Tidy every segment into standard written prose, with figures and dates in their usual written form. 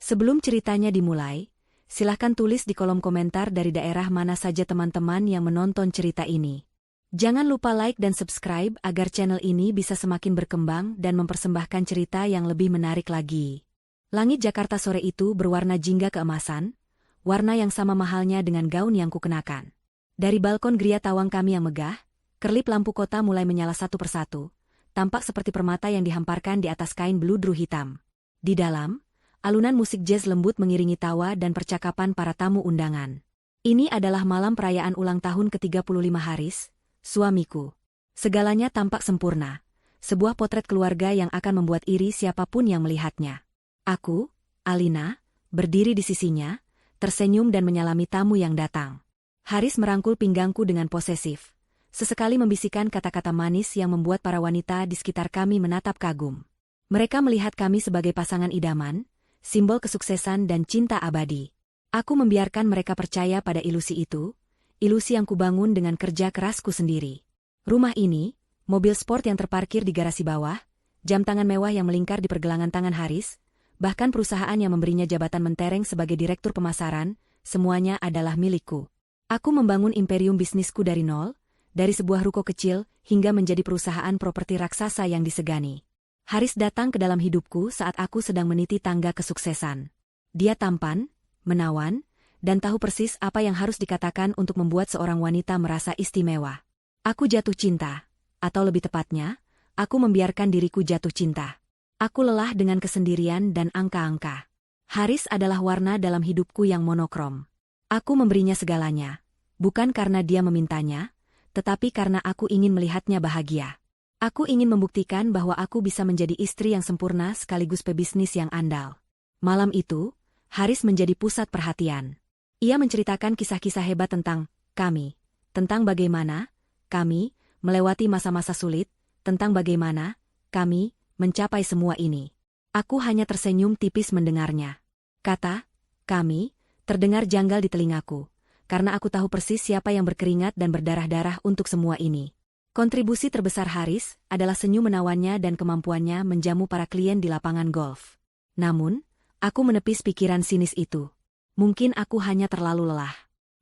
Sebelum ceritanya dimulai, silahkan tulis di kolom komentar dari daerah mana saja teman-teman yang menonton cerita ini. Jangan lupa like dan subscribe agar channel ini bisa semakin berkembang dan mempersembahkan cerita yang lebih menarik lagi. Langit Jakarta sore itu berwarna jingga keemasan, warna yang sama mahalnya dengan gaun yang kukenakan. Dari balkon geria tawang kami yang megah, kerlip lampu kota mulai menyala satu persatu, tampak seperti permata yang dihamparkan di atas kain bludru hitam. Di dalam, alunan musik jazz lembut mengiringi tawa dan percakapan para tamu undangan. Ini adalah malam perayaan ulang tahun ke-35 Haris, suamiku. Segalanya tampak sempurna, sebuah potret keluarga yang akan membuat iri siapapun yang melihatnya. Aku, Alina, berdiri di sisinya, tersenyum dan menyalami tamu yang datang. Haris merangkul pinggangku dengan posesif, sesekali membisikkan kata-kata manis yang membuat para wanita di sekitar kami menatap kagum. Mereka melihat kami sebagai pasangan idaman, simbol kesuksesan dan cinta abadi. Aku membiarkan mereka percaya pada ilusi itu, ilusi yang kubangun dengan kerja kerasku sendiri. Rumah ini, mobil sport yang terparkir di garasi bawah, jam tangan mewah yang melingkar di pergelangan tangan Haris, bahkan perusahaan yang memberinya jabatan mentereng sebagai direktur pemasaran, semuanya adalah milikku. Aku membangun imperium bisnisku dari nol, dari sebuah ruko kecil hingga menjadi perusahaan properti raksasa yang disegani. Haris datang ke dalam hidupku saat aku sedang meniti tangga kesuksesan. Dia tampan, menawan, dan tahu persis apa yang harus dikatakan untuk membuat seorang wanita merasa istimewa. Aku jatuh cinta, atau lebih tepatnya, aku membiarkan diriku jatuh cinta. Aku lelah dengan kesendirian dan angka-angka. Haris adalah warna dalam hidupku yang monokrom. Aku memberinya segalanya, bukan karena dia memintanya, tetapi karena aku ingin melihatnya bahagia. Aku ingin membuktikan bahwa aku bisa menjadi istri yang sempurna sekaligus pebisnis yang andal. Malam itu, Haris menjadi pusat perhatian. Ia menceritakan kisah-kisah hebat tentang kami, tentang bagaimana kami melewati masa-masa sulit, tentang bagaimana kami mencapai semua ini. Aku hanya tersenyum tipis mendengarnya. Kata kami terdengar janggal di telingaku, karena aku tahu persis siapa yang berkeringat dan berdarah-darah untuk semua ini. Kontribusi terbesar Haris adalah senyum menawannya dan kemampuannya menjamu para klien di lapangan golf. Namun, aku menepis pikiran sinis itu. Mungkin aku hanya terlalu lelah.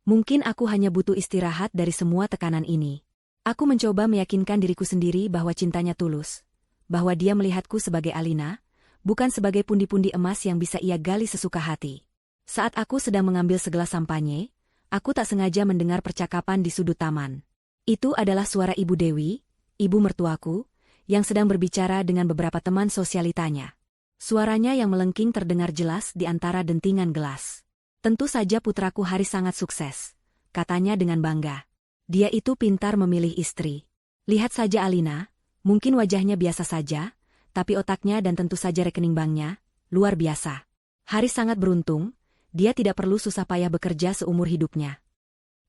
Mungkin aku hanya butuh istirahat dari semua tekanan ini. Aku mencoba meyakinkan diriku sendiri bahwa cintanya tulus, bahwa dia melihatku sebagai Alina, bukan sebagai pundi-pundi emas yang bisa ia gali sesuka hati. Saat aku sedang mengambil segelas sampanye, aku tak sengaja mendengar percakapan di sudut taman. Itu adalah suara Ibu Dewi, ibu mertuaku, yang sedang berbicara dengan beberapa teman sosialitanya. Suaranya yang melengking terdengar jelas di antara dentingan gelas. Tentu saja putraku Haris sangat sukses, katanya dengan bangga. Dia itu pintar memilih istri. Lihat saja Alina, mungkin wajahnya biasa saja, tapi otaknya dan tentu saja rekening banknya, luar biasa. Haris sangat beruntung, dia tidak perlu susah payah bekerja seumur hidupnya.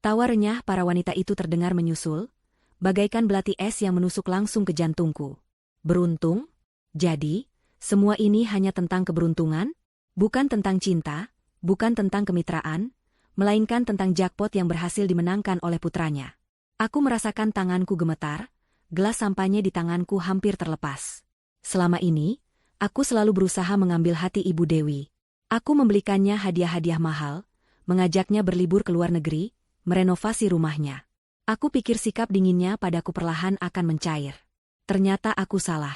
Tawa renyah para wanita itu terdengar menyusul, bagaikan belati es yang menusuk langsung ke jantungku. Beruntung? Jadi, semua ini hanya tentang keberuntungan? Bukan tentang cinta? Bukan tentang kemitraan, melainkan tentang jackpot yang berhasil dimenangkan oleh putranya. Aku merasakan tanganku gemetar, gelas sampahnya di tanganku hampir terlepas. Selama ini, aku selalu berusaha mengambil hati Ibu Dewi. Aku membelikannya hadiah-hadiah mahal, mengajaknya berlibur ke luar negeri, merenovasi rumahnya. Aku pikir sikap dinginnya padaku perlahan akan mencair. Ternyata aku salah.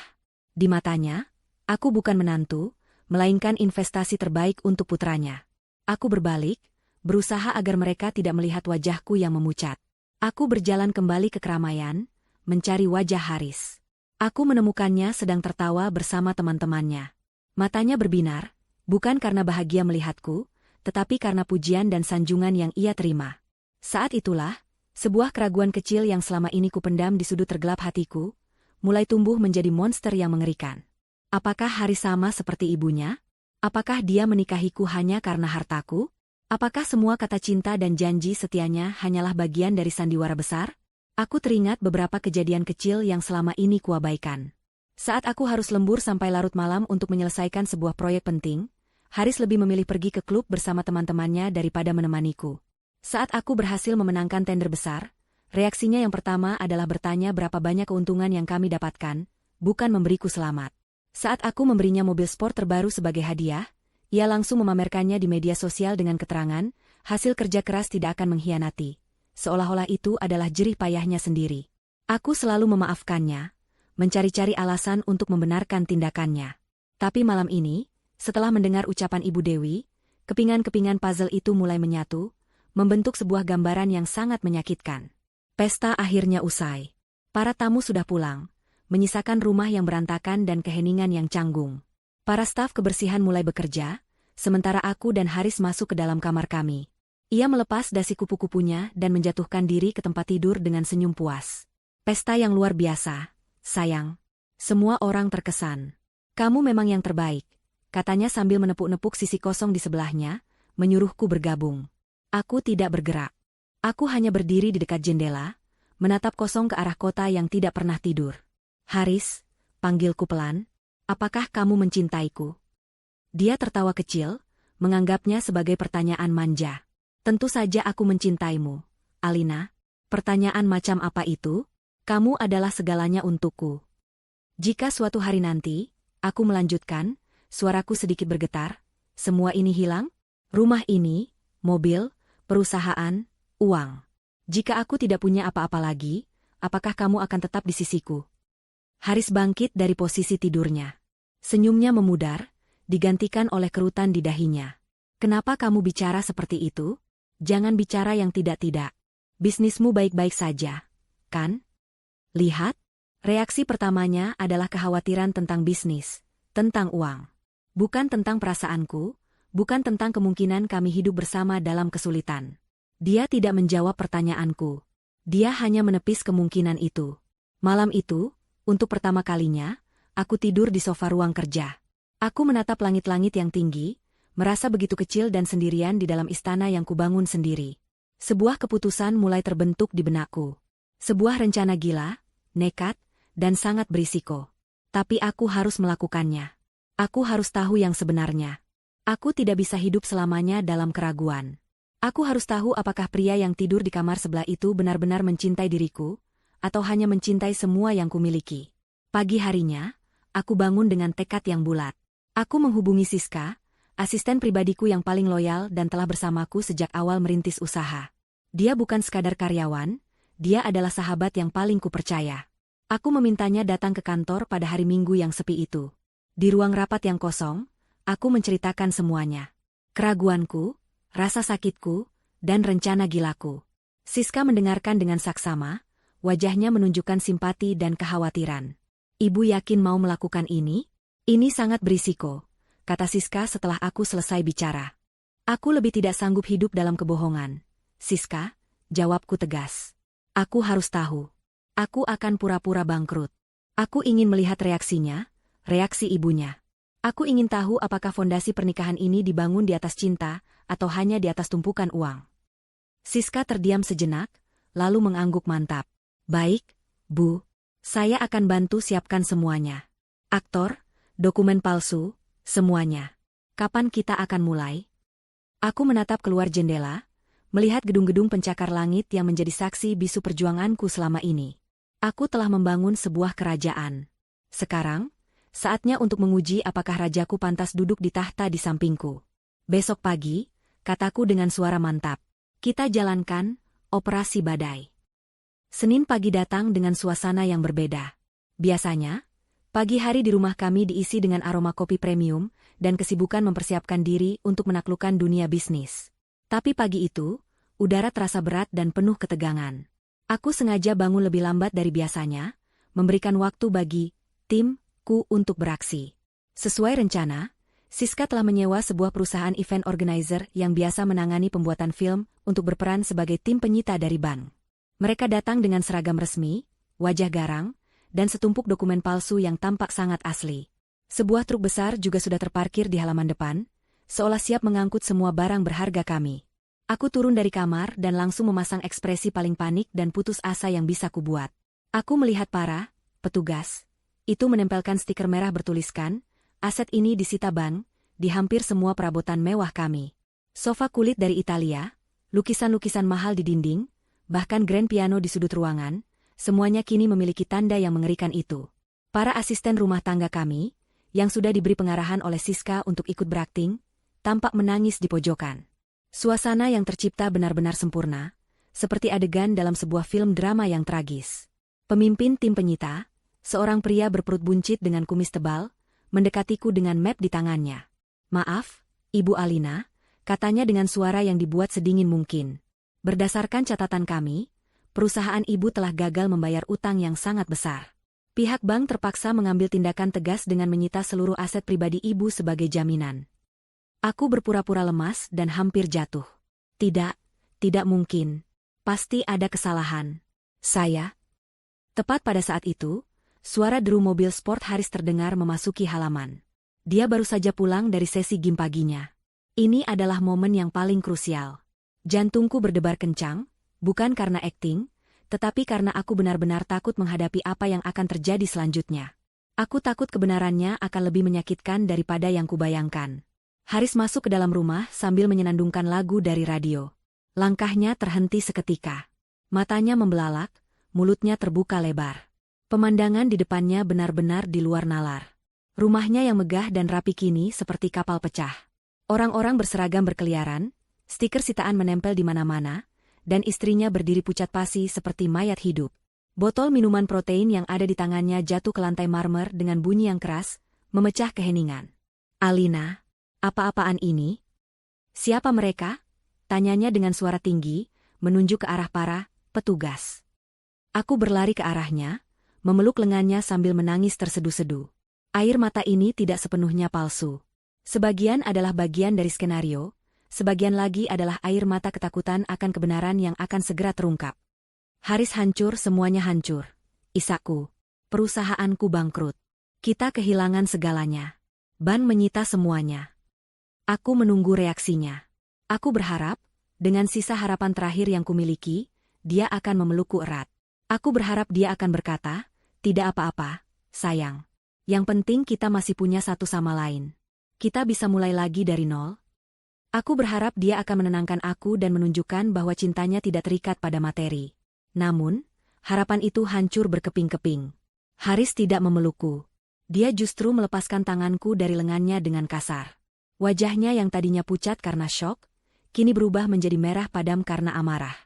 Di matanya, aku bukan menantu, melainkan investasi terbaik untuk putranya. Aku berbalik, berusaha agar mereka tidak melihat wajahku yang memucat. Aku berjalan kembali ke keramaian, mencari wajah Haris. Aku menemukannya sedang tertawa bersama teman-temannya. Matanya berbinar, bukan karena bahagia melihatku, tetapi karena pujian dan sanjungan yang ia terima. Saat itulah, sebuah keraguan kecil yang selama ini kupendam di sudut tergelap hatiku, mulai tumbuh menjadi monster yang mengerikan. Apakah Haris sama seperti ibunya? Apakah dia menikahiku hanya karena hartaku? Apakah semua kata cinta dan janji setianya hanyalah bagian dari sandiwara besar? Aku teringat beberapa kejadian kecil yang selama ini kuabaikan. Saat aku harus lembur sampai larut malam untuk menyelesaikan sebuah proyek penting, Haris lebih memilih pergi ke klub bersama teman-temannya daripada menemaniku. Saat aku berhasil memenangkan tender besar, reaksinya yang pertama adalah bertanya berapa banyak keuntungan yang kami dapatkan, bukan memberiku selamat. Saat aku memberinya mobil sport terbaru sebagai hadiah, Ia langsung memamerkannya di media sosial dengan keterangan, hasil kerja keras tidak akan mengkhianati. Seolah-olah itu adalah jerih payahnya sendiri. Aku selalu memaafkannya, mencari-cari alasan untuk membenarkan tindakannya. Tapi malam ini, setelah mendengar ucapan Ibu Dewi, kepingan-kepingan puzzle itu mulai menyatu, membentuk sebuah gambaran yang sangat menyakitkan. Pesta akhirnya usai. Para tamu sudah pulang, menyisakan rumah yang berantakan dan keheningan yang canggung. Para staf kebersihan mulai bekerja, sementara aku dan Haris masuk ke dalam kamar kami. Ia melepas dasi kupu-kupunya dan menjatuhkan diri ke tempat tidur dengan senyum puas. Pesta yang luar biasa, sayang. Semua orang terkesan. Kamu memang yang terbaik, katanya sambil menepuk-nepuk sisi kosong di sebelahnya, menyuruhku bergabung. Aku tidak bergerak. Aku hanya berdiri di dekat jendela, menatap kosong ke arah kota yang tidak pernah tidur. Haris, panggilku pelan. Apakah kamu mencintaiku? Dia tertawa kecil, menganggapnya sebagai pertanyaan manja. Tentu saja aku mencintaimu, Alina. Pertanyaan macam apa itu? Kamu adalah segalanya untukku. Jika suatu hari nanti, aku melanjutkan, suaraku sedikit bergetar, semua ini hilang? Rumah ini, mobil, perusahaan, uang. Jika aku tidak punya apa-apa lagi, apakah kamu akan tetap di sisiku? Haris bangkit dari posisi tidurnya. Senyumnya memudar, digantikan oleh kerutan di dahinya. Kenapa kamu bicara seperti itu? Jangan bicara yang tidak-tidak. Bisnismu baik-baik saja, kan? Lihat, reaksi pertamanya adalah kekhawatiran tentang bisnis, tentang uang. Bukan tentang perasaanku, bukan tentang kemungkinan kami hidup bersama dalam kesulitan. Dia tidak menjawab pertanyaanku. Dia hanya menepis kemungkinan itu. Malam itu, untuk pertama kalinya, aku tidur di sofa ruang kerja. Aku menatap langit-langit yang tinggi, merasa begitu kecil dan sendirian di dalam istana yang kubangun sendiri. Sebuah keputusan mulai terbentuk di benakku. Sebuah rencana gila, nekat, dan sangat berisiko. Tapi aku harus melakukannya. Aku harus tahu yang sebenarnya. Aku tidak bisa hidup selamanya dalam keraguan. Aku harus tahu apakah pria yang tidur di kamar sebelah itu benar-benar mencintai diriku, atau hanya mencintai semua yang kumiliki. Pagi harinya, aku bangun dengan tekad yang bulat. Aku menghubungi Siska, asisten pribadiku yang paling loyal dan telah bersamaku sejak awal merintis usaha. Dia bukan sekadar karyawan, dia adalah sahabat yang paling kupercaya. Aku memintanya datang ke kantor pada hari Minggu yang sepi itu. Di ruang rapat yang kosong, aku menceritakan semuanya. Keraguanku, rasa sakitku, dan rencana gilaku. Siska mendengarkan dengan saksama, wajahnya menunjukkan simpati dan kekhawatiran. Ibu yakin mau melakukan ini? Ini sangat berisiko, kata Siska setelah aku selesai bicara. Aku lebih tidak sanggup hidup dalam kebohongan. Siska, jawabku tegas. Aku harus tahu. Aku akan pura-pura bangkrut. Aku ingin melihat reaksinya, reaksi ibunya. Aku ingin tahu apakah fondasi pernikahan ini dibangun di atas cinta, atau hanya di atas tumpukan uang. Siska terdiam sejenak, lalu mengangguk mantap. Baik, Bu. Saya akan bantu siapkan semuanya. Aktor, dokumen palsu, semuanya. Kapan kita akan mulai? Aku menatap keluar jendela, melihat gedung-gedung pencakar langit yang menjadi saksi bisu perjuanganku selama ini. Aku telah membangun sebuah kerajaan. Sekarang, saatnya untuk menguji apakah rajaku pantas duduk di tahta di sampingku. Besok pagi, kataku dengan suara mantap. Kita jalankan operasi badai. Senin pagi datang dengan suasana yang berbeda. Biasanya, pagi hari di rumah kami diisi dengan aroma kopi premium dan kesibukan mempersiapkan diri untuk menaklukkan dunia bisnis. Tapi pagi itu, udara terasa berat dan penuh ketegangan. Aku sengaja bangun lebih lambat dari biasanya, memberikan waktu bagi timku untuk beraksi. Sesuai rencana, Siska telah menyewa sebuah perusahaan event organizer yang biasa menangani pembuatan film untuk berperan sebagai tim penyita dari bank. Mereka datang dengan seragam resmi, wajah garang, dan setumpuk dokumen palsu yang tampak sangat asli. Sebuah truk besar juga sudah terparkir di halaman depan, seolah siap mengangkut semua barang berharga kami. Aku turun dari kamar dan langsung memasang ekspresi paling panik dan putus asa yang bisa kubuat. Aku melihat para petugas itu menempelkan stiker merah bertuliskan, aset ini disita bank, di hampir semua perabotan mewah kami. Sofa kulit dari Italia, lukisan-lukisan mahal di dinding, bahkan grand piano di sudut ruangan, semuanya kini memiliki tanda yang mengerikan itu. Para asisten rumah tangga kami, yang sudah diberi pengarahan oleh Siska untuk ikut berakting, tampak menangis di pojokan. Suasana yang tercipta benar-benar sempurna, seperti adegan dalam sebuah film drama yang tragis. Pemimpin tim penyita, seorang pria berperut buncit dengan kumis tebal, mendekatiku dengan map di tangannya. "Maaf, Ibu Alina," katanya dengan suara yang dibuat sedingin mungkin. "Berdasarkan catatan kami, perusahaan Ibu telah gagal membayar utang yang sangat besar. Pihak bank terpaksa mengambil tindakan tegas dengan menyita seluruh aset pribadi Ibu sebagai jaminan." Aku berpura-pura lemas dan hampir jatuh. Tidak mungkin. Pasti ada kesalahan. Saya. Tepat pada saat itu, suara deru mobil sport Haris terdengar memasuki halaman. Dia baru saja pulang dari sesi gym paginya. Ini adalah momen yang paling krusial. Jantungku berdebar kencang, bukan karena akting, tetapi karena aku benar-benar takut menghadapi apa yang akan terjadi selanjutnya. Aku takut kebenarannya akan lebih menyakitkan daripada yang kubayangkan. Haris masuk ke dalam rumah sambil menyenandungkan lagu dari radio. Langkahnya terhenti seketika. Matanya membelalak, mulutnya terbuka lebar. Pemandangan di depannya benar-benar di luar nalar. Rumahnya yang megah dan rapi kini seperti kapal pecah. Orang-orang berseragam berkeliaran, stiker sitaan menempel di mana-mana, dan istrinya berdiri pucat pasi seperti mayat hidup. Botol minuman protein yang ada di tangannya jatuh ke lantai marmer dengan bunyi yang keras, memecah keheningan. "Alina, apa-apaan ini? Siapa mereka?" tanyanya dengan suara tinggi, menunjuk ke arah para petugas. Aku berlari ke arahnya, memeluk lengannya sambil menangis terseduh-seduh. Air mata ini tidak sepenuhnya palsu. Sebagian adalah bagian dari skenario, sebagian lagi adalah air mata ketakutan akan kebenaran yang akan segera terungkap. Haris hancur, semuanya hancur. Isaku. Perusahaanku bangkrut. Kita kehilangan segalanya. Ban menyita semuanya. Aku menunggu reaksinya. Aku berharap, dengan sisa harapan terakhir yang kumiliki, dia akan memelukku erat. Aku berharap dia akan berkata, "Tidak apa-apa, sayang. Yang penting kita masih punya satu sama lain. Kita bisa mulai lagi dari nol." Aku berharap dia akan menenangkan aku dan menunjukkan bahwa cintanya tidak terikat pada materi. Namun, harapan itu hancur berkeping-keping. Haris tidak memelukku. Dia justru melepaskan tanganku dari lengannya dengan kasar. Wajahnya yang tadinya pucat karena syok, kini berubah menjadi merah padam karena amarah.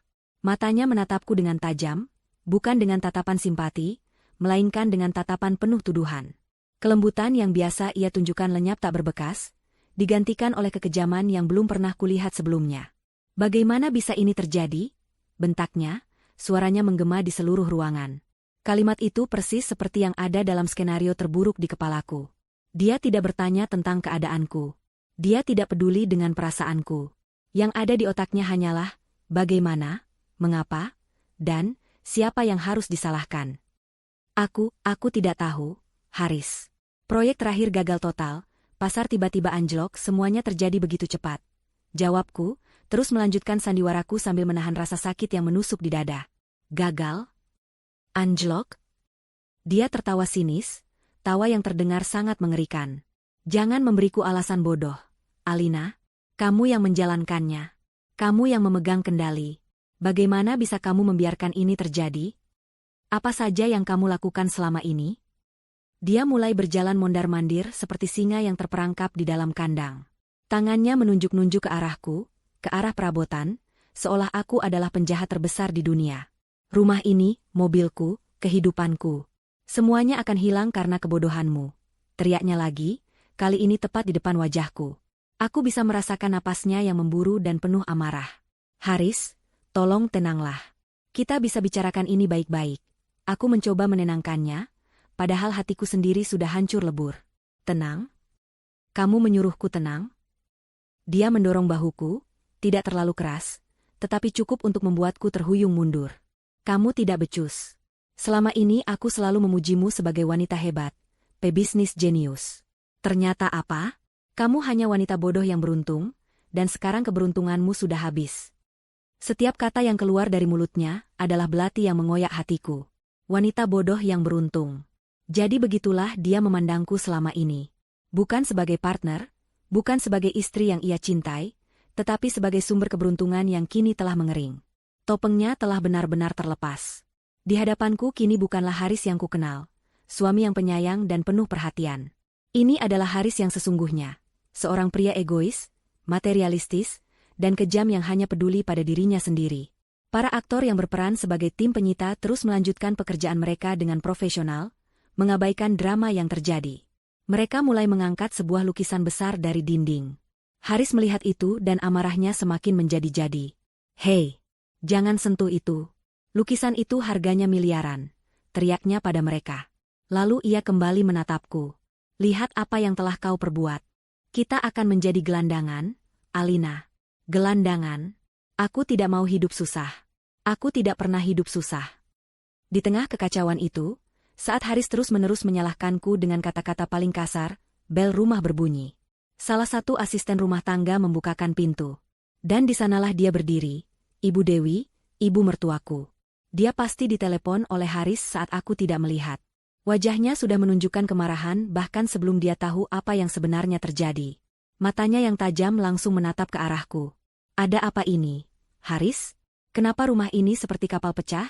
Matanya menatapku dengan tajam, bukan dengan tatapan simpati, melainkan dengan tatapan penuh tuduhan. Kelembutan yang biasa ia tunjukkan lenyap tak berbekas, digantikan oleh kekejaman yang belum pernah kulihat sebelumnya. "Bagaimana bisa ini terjadi?" bentaknya, suaranya menggema di seluruh ruangan. Kalimat itu persis seperti yang ada dalam skenario terburuk di kepalaku. Dia tidak bertanya tentang keadaanku. Dia tidak peduli dengan perasaanku. Yang ada di otaknya hanyalah, bagaimana, mengapa, dan siapa yang harus disalahkan. Aku tidak tahu, Haris. Proyek terakhir gagal total, pasar tiba-tiba anjlok, semuanya terjadi begitu cepat. Jawabku, terus melanjutkan sandiwaraku sambil menahan rasa sakit yang menusuk di dada. Gagal? Anjlok? Dia tertawa sinis, tawa yang terdengar sangat mengerikan. "Jangan memberiku alasan bodoh, Alina. Kamu yang menjalankannya. Kamu yang memegang kendali. Bagaimana bisa kamu membiarkan ini terjadi? Apa saja yang kamu lakukan selama ini?" Dia mulai berjalan mondar-mandir seperti singa yang terperangkap di dalam kandang. Tangannya menunjuk-nunjuk ke arahku, ke arah perabotan, seolah aku adalah penjahat terbesar di dunia. "Rumah ini, mobilku, kehidupanku. Semuanya akan hilang karena kebodohanmu," teriaknya lagi, kali ini tepat di depan wajahku. Aku bisa merasakan napasnya yang memburu dan penuh amarah. "Haris, tolong tenanglah. Kita bisa bicarakan ini baik-baik." Aku mencoba menenangkannya, padahal hatiku sendiri sudah hancur lebur. "Tenang? Kamu menyuruhku tenang?" Dia mendorong bahuku, tidak terlalu keras, tetapi cukup untuk membuatku terhuyung mundur. "Kamu tidak becus. Selama ini aku selalu memujimu sebagai wanita hebat, pebisnis jenius. Ternyata apa? Kamu hanya wanita bodoh yang beruntung, dan sekarang keberuntunganmu sudah habis." Setiap kata yang keluar dari mulutnya adalah belati yang mengoyak hatiku. Wanita bodoh yang beruntung. Jadi begitulah dia memandangku selama ini. Bukan sebagai partner, bukan sebagai istri yang ia cintai, tetapi sebagai sumber keberuntungan yang kini telah mengering. Topengnya telah benar-benar terlepas. Di hadapanku kini bukanlah Haris yang kukenal, suami yang penyayang dan penuh perhatian. Ini adalah Haris yang sesungguhnya. Seorang pria egois, materialistis, dan kejam yang hanya peduli pada dirinya sendiri. Para aktor yang berperan sebagai tim penyita terus melanjutkan pekerjaan mereka dengan profesional, mengabaikan drama yang terjadi. Mereka mulai mengangkat sebuah lukisan besar dari dinding. Haris melihat itu dan amarahnya semakin menjadi-jadi. "Hei, jangan sentuh itu. Lukisan itu harganya miliaran," teriaknya pada mereka. Lalu ia kembali menatapku. "Lihat apa yang telah kau perbuat. Kita akan menjadi gelandangan, Alina." "Gelandangan? Aku tidak mau hidup susah. Aku tidak pernah hidup susah." Di tengah kekacauan itu, saat Haris terus-menerus menyalahkanku dengan kata-kata paling kasar, bel rumah berbunyi. Salah satu asisten rumah tangga membukakan pintu. Dan di sanalah dia berdiri, Ibu Dewi, ibu mertuaku. Dia pasti ditelepon oleh Haris saat aku tidak melihat. Wajahnya sudah menunjukkan kemarahan bahkan sebelum dia tahu apa yang sebenarnya terjadi. Matanya yang tajam langsung menatap ke arahku. "Ada apa ini, Haris? Kenapa rumah ini seperti kapal pecah?"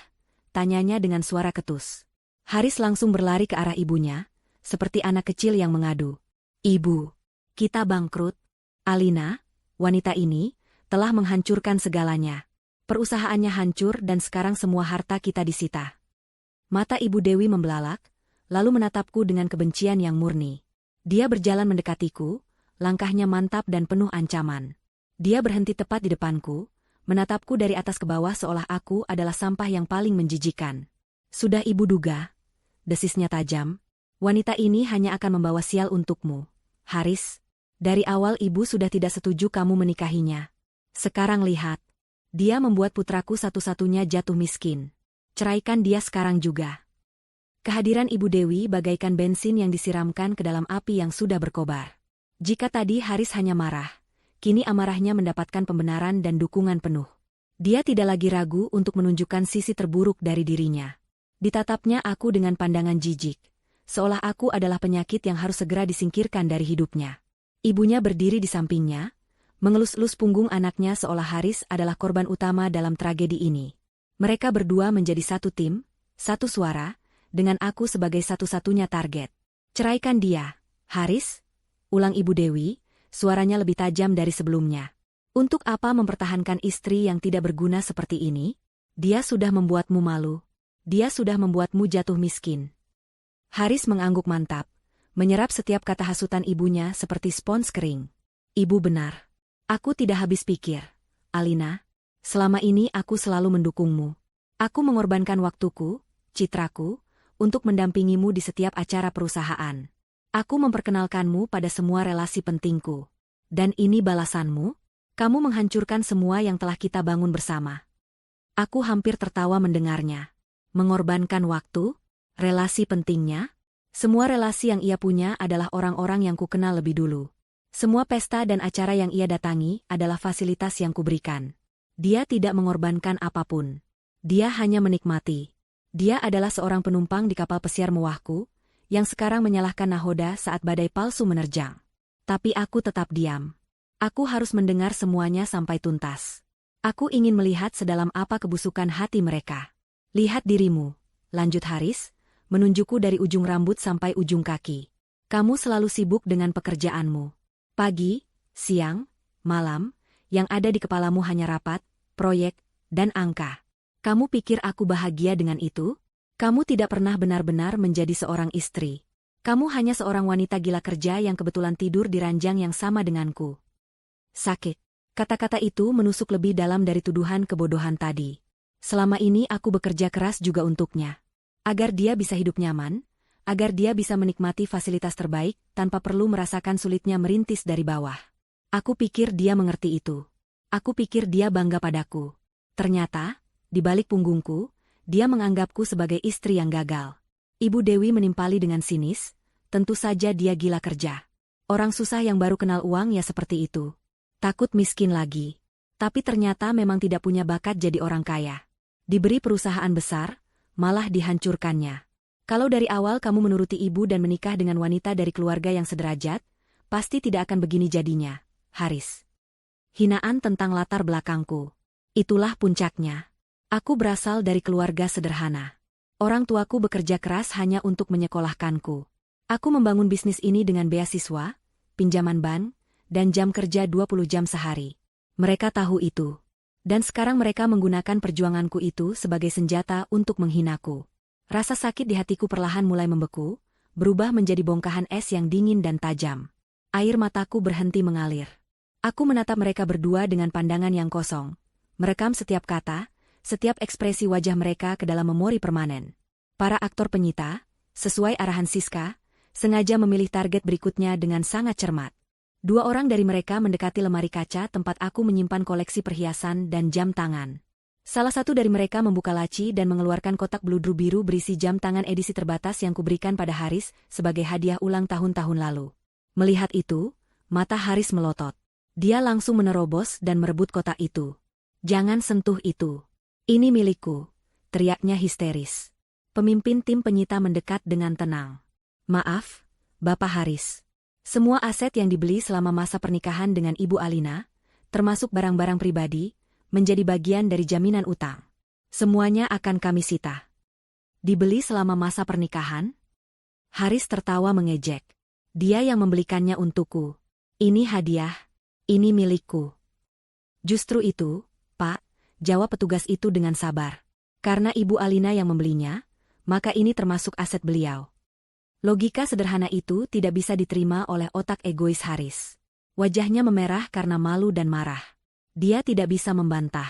tanyanya dengan suara ketus. Haris langsung berlari ke arah ibunya, seperti anak kecil yang mengadu. "Ibu, kita bangkrut. Alina, wanita ini, telah menghancurkan segalanya. Perusahaannya hancur dan sekarang semua harta kita disita." Mata Ibu Dewi membelalak, lalu menatapku dengan kebencian yang murni. Dia berjalan mendekatiku, langkahnya mantap dan penuh ancaman. Dia berhenti tepat di depanku, menatapku dari atas ke bawah seolah aku adalah sampah yang paling menjijikan. "Sudah ibu duga," desisnya tajam. "Wanita ini hanya akan membawa sial untukmu, Haris. Dari awal ibu sudah tidak setuju kamu menikahinya. Sekarang lihat. Dia membuat putraku satu-satunya jatuh miskin. Ceraikan dia sekarang juga." Kehadiran Ibu Dewi bagaikan bensin yang disiramkan ke dalam api yang sudah berkobar. Jika tadi Haris hanya marah, kini amarahnya mendapatkan pembenaran dan dukungan penuh. Dia tidak lagi ragu untuk menunjukkan sisi terburuk dari dirinya. Ditatapnya aku dengan pandangan jijik, seolah aku adalah penyakit yang harus segera disingkirkan dari hidupnya. Ibunya berdiri di sampingnya, mengelus-elus punggung anaknya seolah Haris adalah korban utama dalam tragedi ini. Mereka berdua menjadi satu tim, satu suara, dengan aku sebagai satu-satunya target. "Ceraikan dia, Haris," ulang Ibu Dewi, suaranya lebih tajam dari sebelumnya. "Untuk apa mempertahankan istri yang tidak berguna seperti ini? Dia sudah membuatmu malu. Dia sudah membuatmu jatuh miskin." Haris mengangguk mantap, menyerap setiap kata hasutan ibunya seperti spons kering. "Ibu benar. Aku tidak habis pikir, Alina. Selama ini aku selalu mendukungmu. Aku mengorbankan waktuku, citraku, untuk mendampingimu di setiap acara perusahaan. Aku memperkenalkanmu pada semua relasi pentingku. Dan ini balasanmu? Kamu menghancurkan semua yang telah kita bangun bersama." Aku hampir tertawa mendengarnya. Mengorbankan waktu? Relasi pentingnya? Semua relasi yang ia punya adalah orang-orang yang kukenal lebih dulu. Semua pesta dan acara yang ia datangi adalah fasilitas yang kuberikan. Dia tidak mengorbankan apapun. Dia hanya menikmati. Dia adalah seorang penumpang di kapal pesiar mewahku, yang sekarang menyalahkan nahoda saat badai palsu menerjang. Tapi aku tetap diam. Aku harus mendengar semuanya sampai tuntas. Aku ingin melihat sedalam apa kebusukan hati mereka. "Lihat dirimu," lanjut Haris, menunjukku dari ujung rambut sampai ujung kaki. "Kamu selalu sibuk dengan pekerjaanmu. Pagi, siang, malam, yang ada di kepalamu hanya rapat, proyek, dan angka. Kamu pikir aku bahagia dengan itu? Kamu tidak pernah benar-benar menjadi seorang istri. Kamu hanya seorang wanita gila kerja yang kebetulan tidur di ranjang yang sama denganku." Sakit. Kata-kata itu menusuk lebih dalam dari tuduhan kebodohan tadi. Selama ini aku bekerja keras juga untuknya. Agar dia bisa hidup nyaman, agar dia bisa menikmati fasilitas terbaik tanpa perlu merasakan sulitnya merintis dari bawah. Aku pikir dia mengerti itu. Aku pikir dia bangga padaku. Ternyata, di balik punggungku, dia menganggapku sebagai istri yang gagal. Ibu Dewi menimpali dengan sinis, "Tentu saja dia gila kerja. Orang susah yang baru kenal uang ya seperti itu. Takut miskin lagi. Tapi ternyata memang tidak punya bakat jadi orang kaya. Diberi perusahaan besar, malah dihancurkannya. Kalau dari awal kamu menuruti ibu dan menikah dengan wanita dari keluarga yang sederajat, pasti tidak akan begini jadinya, Haris." Hinaan tentang latar belakangku. Itulah puncaknya. Aku berasal dari keluarga sederhana. Orang tuaku bekerja keras hanya untuk menyekolahkanku. Aku membangun bisnis ini dengan beasiswa, pinjaman bank, dan jam kerja 20 jam sehari. Mereka tahu itu. Dan sekarang mereka menggunakan perjuanganku itu sebagai senjata untuk menghinaku. Rasa sakit di hatiku perlahan mulai membeku, berubah menjadi bongkahan es yang dingin dan tajam. Air mataku berhenti mengalir. Aku menatap mereka berdua dengan pandangan yang kosong, merekam setiap kata, setiap ekspresi wajah mereka ke dalam memori permanen. Para aktor penyita, sesuai arahan Siska, sengaja memilih target berikutnya dengan sangat cermat. 2 orang dari mereka mendekati lemari kaca tempat aku menyimpan koleksi perhiasan dan jam tangan. Salah satu dari mereka membuka laci dan mengeluarkan kotak bludru biru berisi jam tangan edisi terbatas yang kuberikan pada Haris sebagai hadiah ulang tahun-tahun lalu. Melihat itu, mata Haris melotot. Dia langsung menerobos dan merebut kotak itu. "Jangan sentuh itu. Ini milikku," teriaknya histeris. Pemimpin tim penyita mendekat dengan tenang. "Maaf, Bapak Haris. Semua aset yang dibeli selama masa pernikahan dengan Ibu Alina, termasuk barang-barang pribadi, menjadi bagian dari jaminan utang. Semuanya akan kami sita." "Dibeli selama masa pernikahan?" Haris tertawa mengejek. "Dia yang membelikannya untukku. Ini hadiah. Ini milikku." "Justru itu, Pak," jawab petugas itu dengan sabar. "Karena Ibu Alina yang membelinya, maka ini termasuk aset beliau." Logika sederhana itu tidak bisa diterima oleh otak egois Haris. Wajahnya memerah karena malu dan marah. Dia tidak bisa membantah.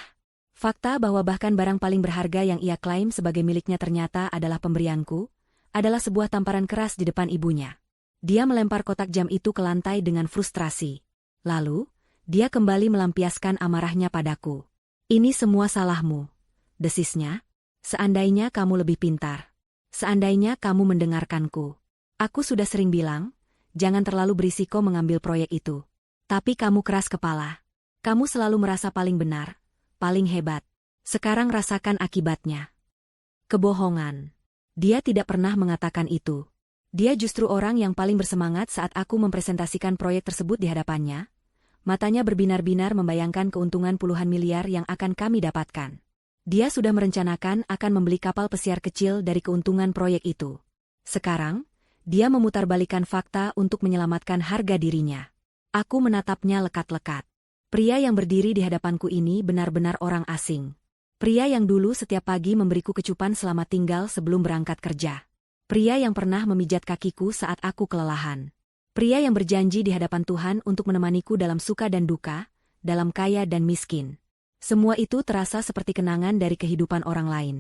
Fakta bahwa bahkan barang paling berharga yang ia klaim sebagai miliknya ternyata adalah pemberianku, adalah sebuah tamparan keras di depan ibunya. Dia melempar kotak jam itu ke lantai dengan frustrasi. Lalu, dia kembali melampiaskan amarahnya padaku. "Ini semua salahmu," desisnya. "Seandainya kamu lebih pintar. Seandainya kamu mendengarkanku. Aku sudah sering bilang, jangan terlalu berisiko mengambil proyek itu. Tapi kamu keras kepala. Kamu selalu merasa paling benar, paling hebat. Sekarang rasakan akibatnya." Kebohongan. Dia tidak pernah mengatakan itu. Dia justru orang yang paling bersemangat saat aku mempresentasikan proyek tersebut di hadapannya. Matanya berbinar-binar membayangkan keuntungan puluhan miliar yang akan kami dapatkan. Dia sudah merencanakan akan membeli kapal pesiar kecil dari keuntungan proyek itu. Sekarang, dia memutarbalikkan fakta untuk menyelamatkan harga dirinya. Aku menatapnya lekat-lekat. Pria yang berdiri di hadapanku ini benar-benar orang asing. Pria yang dulu setiap pagi memberiku kecupan selamat tinggal sebelum berangkat kerja. Pria yang pernah memijat kakiku saat aku kelelahan. Pria yang berjanji di hadapan Tuhan untuk menemaniku dalam suka dan duka, dalam kaya dan miskin. Semua itu terasa seperti kenangan dari kehidupan orang lain.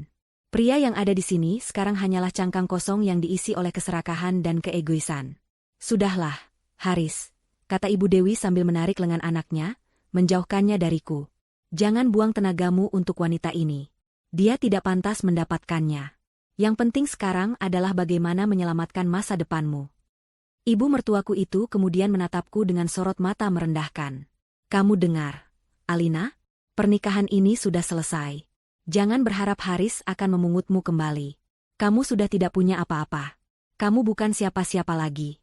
Pria yang ada di sini sekarang hanyalah cangkang kosong yang diisi oleh keserakahan dan keegoisan. "Sudahlah, Haris," kata Ibu Dewi sambil menarik lengan anaknya, menjauhkannya dariku. "Jangan buang tenagamu untuk wanita ini. Dia tidak pantas mendapatkannya. Yang penting sekarang adalah bagaimana menyelamatkan masa depanmu." Ibu mertuaku itu kemudian menatapku dengan sorot mata merendahkan. "Kamu dengar, Alina? Pernikahan ini sudah selesai. Jangan berharap Haris akan memungutmu kembali. Kamu sudah tidak punya apa-apa. Kamu bukan siapa-siapa lagi."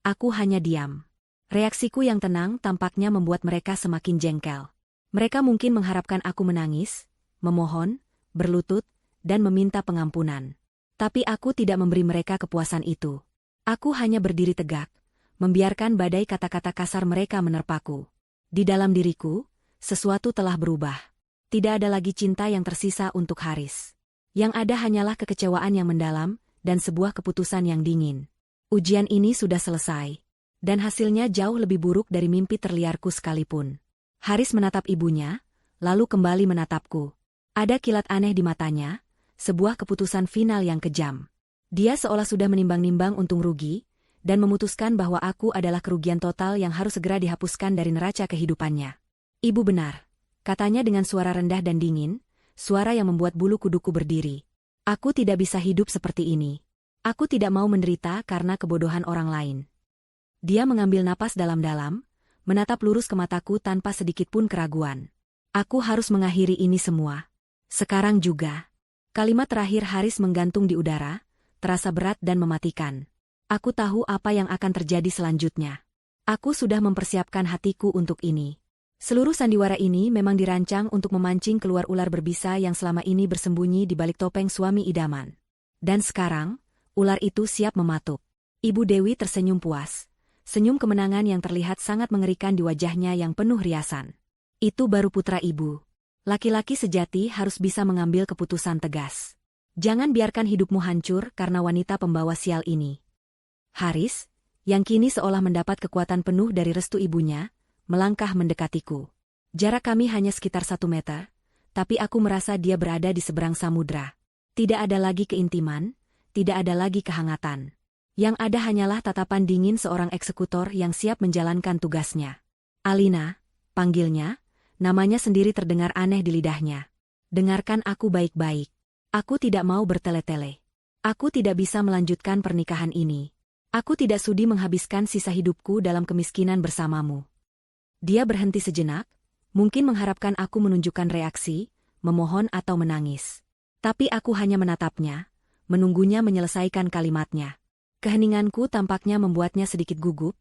Aku hanya diam. Reaksiku yang tenang tampaknya membuat mereka semakin jengkel. Mereka mungkin mengharapkan aku menangis, memohon, berlutut, dan meminta pengampunan. Tapi aku tidak memberi mereka kepuasan itu. Aku hanya berdiri tegak, membiarkan badai kata-kata kasar mereka menerpaku. Di dalam diriku, sesuatu telah berubah. Tidak ada lagi cinta yang tersisa untuk Haris. Yang ada hanyalah kekecewaan yang mendalam, dan sebuah keputusan yang dingin. Ujian ini sudah selesai. Dan hasilnya jauh lebih buruk dari mimpi terliarku sekalipun. Haris menatap ibunya, lalu kembali menatapku. Ada kilat aneh di matanya, sebuah keputusan final yang kejam. Dia seolah sudah menimbang-nimbang untung rugi, dan memutuskan bahwa aku adalah kerugian total yang harus segera dihapuskan dari neraca kehidupannya. "Ibu benar," katanya dengan suara rendah dan dingin, suara yang membuat bulu kuduku berdiri. "Aku tidak bisa hidup seperti ini. Aku tidak mau menderita karena kebodohan orang lain." Dia mengambil napas dalam-dalam, menatap lurus ke mataku tanpa sedikit pun keraguan. "Aku harus mengakhiri ini semua. Sekarang juga." Kalimat terakhir Haris menggantung di udara, terasa berat dan mematikan. Aku tahu apa yang akan terjadi selanjutnya. Aku sudah mempersiapkan hatiku untuk ini. Seluruh sandiwara ini memang dirancang untuk memancing keluar ular berbisa yang selama ini bersembunyi di balik topeng suami idaman. Dan sekarang, ular itu siap mematuk. Ibu Dewi tersenyum puas. Senyum kemenangan yang terlihat sangat mengerikan di wajahnya yang penuh riasan. Itu baru putra ibu. Laki-laki sejati harus bisa mengambil keputusan tegas. Jangan biarkan hidupmu hancur karena wanita pembawa sial ini. Haris, yang kini seolah mendapat kekuatan penuh dari restu ibunya, melangkah mendekatiku. Jarak kami hanya sekitar 1 meter, tapi aku merasa dia berada di seberang samudra. Tidak ada lagi keintiman, tidak ada lagi kehangatan. Yang ada hanyalah tatapan dingin seorang eksekutor yang siap menjalankan tugasnya. Alina, panggilnya, namanya sendiri terdengar aneh di lidahnya. Dengarkan aku baik-baik. Aku tidak mau bertele-tele. Aku tidak bisa melanjutkan pernikahan ini. Aku tidak sudi menghabiskan sisa hidupku dalam kemiskinan bersamamu. Dia berhenti sejenak, mungkin mengharapkan aku menunjukkan reaksi, memohon atau menangis. Tapi aku hanya menatapnya, menunggunya menyelesaikan kalimatnya. Keheninganku tampaknya membuatnya sedikit gugup,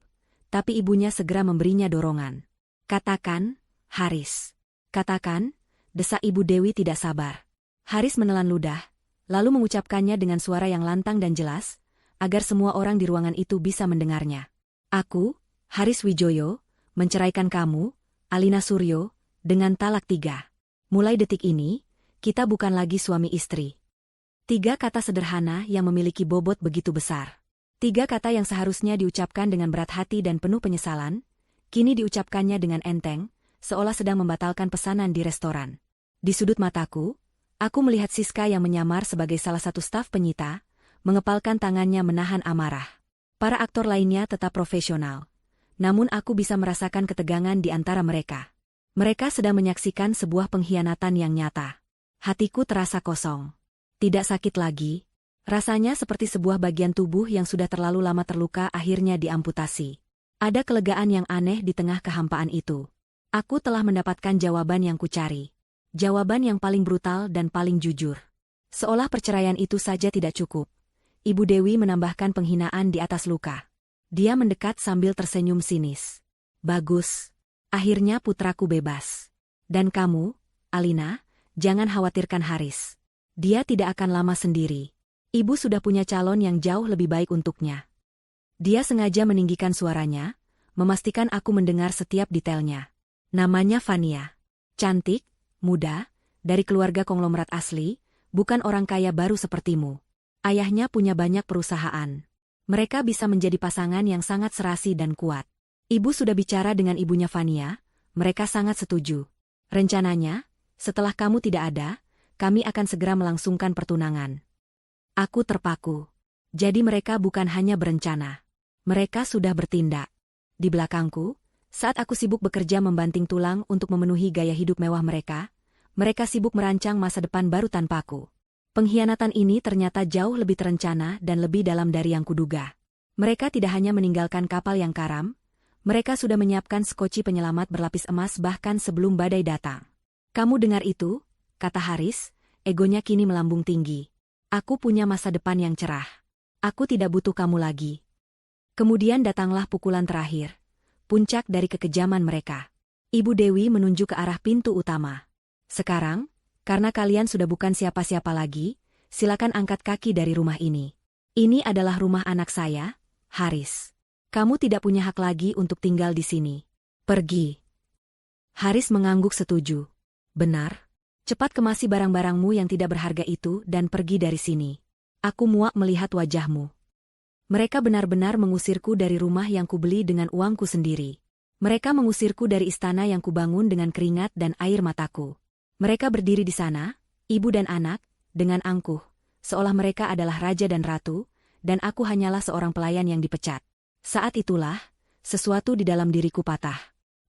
tapi ibunya segera memberinya dorongan. Katakan, Haris. Katakan, desak Ibu Dewi tidak sabar. Haris menelan ludah, lalu mengucapkannya dengan suara yang lantang dan jelas, agar semua orang di ruangan itu bisa mendengarnya. Aku, Haris Wijoyo, menceraikan kamu, Alina Suryo, dengan talak 3. Mulai detik ini, kita bukan lagi suami istri. 3 kata sederhana yang memiliki bobot begitu besar. 3 kata yang seharusnya diucapkan dengan berat hati dan penuh penyesalan, kini diucapkannya dengan enteng, seolah sedang membatalkan pesanan di restoran. Di sudut mataku, aku melihat Siska yang menyamar sebagai salah satu staf penyita, mengepalkan tangannya menahan amarah. Para aktor lainnya tetap profesional. Namun aku bisa merasakan ketegangan di antara mereka. Mereka sedang menyaksikan sebuah pengkhianatan yang nyata. Hatiku terasa kosong. Tidak sakit lagi. Rasanya seperti sebuah bagian tubuh yang sudah terlalu lama terluka akhirnya diamputasi. Ada kelegaan yang aneh di tengah kehampaan itu. Aku telah mendapatkan jawaban yang kucari. Jawaban yang paling brutal dan paling jujur. Seolah perceraian itu saja tidak cukup. Ibu Dewi menambahkan penghinaan di atas luka. Dia mendekat sambil tersenyum sinis. Bagus. Akhirnya putraku bebas. Dan kamu, Alina, jangan khawatirkan Haris. Dia tidak akan lama sendiri. Ibu sudah punya calon yang jauh lebih baik untuknya. Dia sengaja meninggikan suaranya, memastikan aku mendengar setiap detailnya. Namanya Fania. Cantik, muda, dari keluarga konglomerat asli, bukan orang kaya baru sepertimu. Ayahnya punya banyak perusahaan. Mereka bisa menjadi pasangan yang sangat serasi dan kuat. Ibu sudah bicara dengan ibunya Fania, mereka sangat setuju. Rencananya, setelah kamu tidak ada, kami akan segera melangsungkan pertunangan. Aku terpaku. Jadi mereka bukan hanya berencana. Mereka sudah bertindak. Di belakangku, saat aku sibuk bekerja membanting tulang untuk memenuhi gaya hidup mewah mereka sibuk merancang masa depan baru tanpaku. Pengkhianatan ini ternyata jauh lebih terencana dan lebih dalam dari yang kuduga. Mereka tidak hanya meninggalkan kapal yang karam, mereka sudah menyiapkan skoci penyelamat berlapis emas bahkan sebelum badai datang. Kamu dengar itu? Kata Haris, egonya kini melambung tinggi. Aku punya masa depan yang cerah. Aku tidak butuh kamu lagi. Kemudian datanglah pukulan terakhir. Puncak dari kekejaman mereka. Ibu Dewi menunjuk ke arah pintu utama. Sekarang, karena kalian sudah bukan siapa-siapa lagi, silakan angkat kaki dari rumah ini. Ini adalah rumah anak saya, Haris. Kamu tidak punya hak lagi untuk tinggal di sini. Pergi. Haris mengangguk setuju. Benar. Cepat kemasi barang-barangmu yang tidak berharga itu dan pergi dari sini. Aku muak melihat wajahmu. Mereka benar-benar mengusirku dari rumah yang kubeli dengan uangku sendiri. Mereka mengusirku dari istana yang kubangun dengan keringat dan air mataku. Mereka berdiri di sana, ibu dan anak, dengan angkuh, seolah mereka adalah raja dan ratu, dan aku hanyalah seorang pelayan yang dipecat. Saat itulah, sesuatu di dalam diriku patah.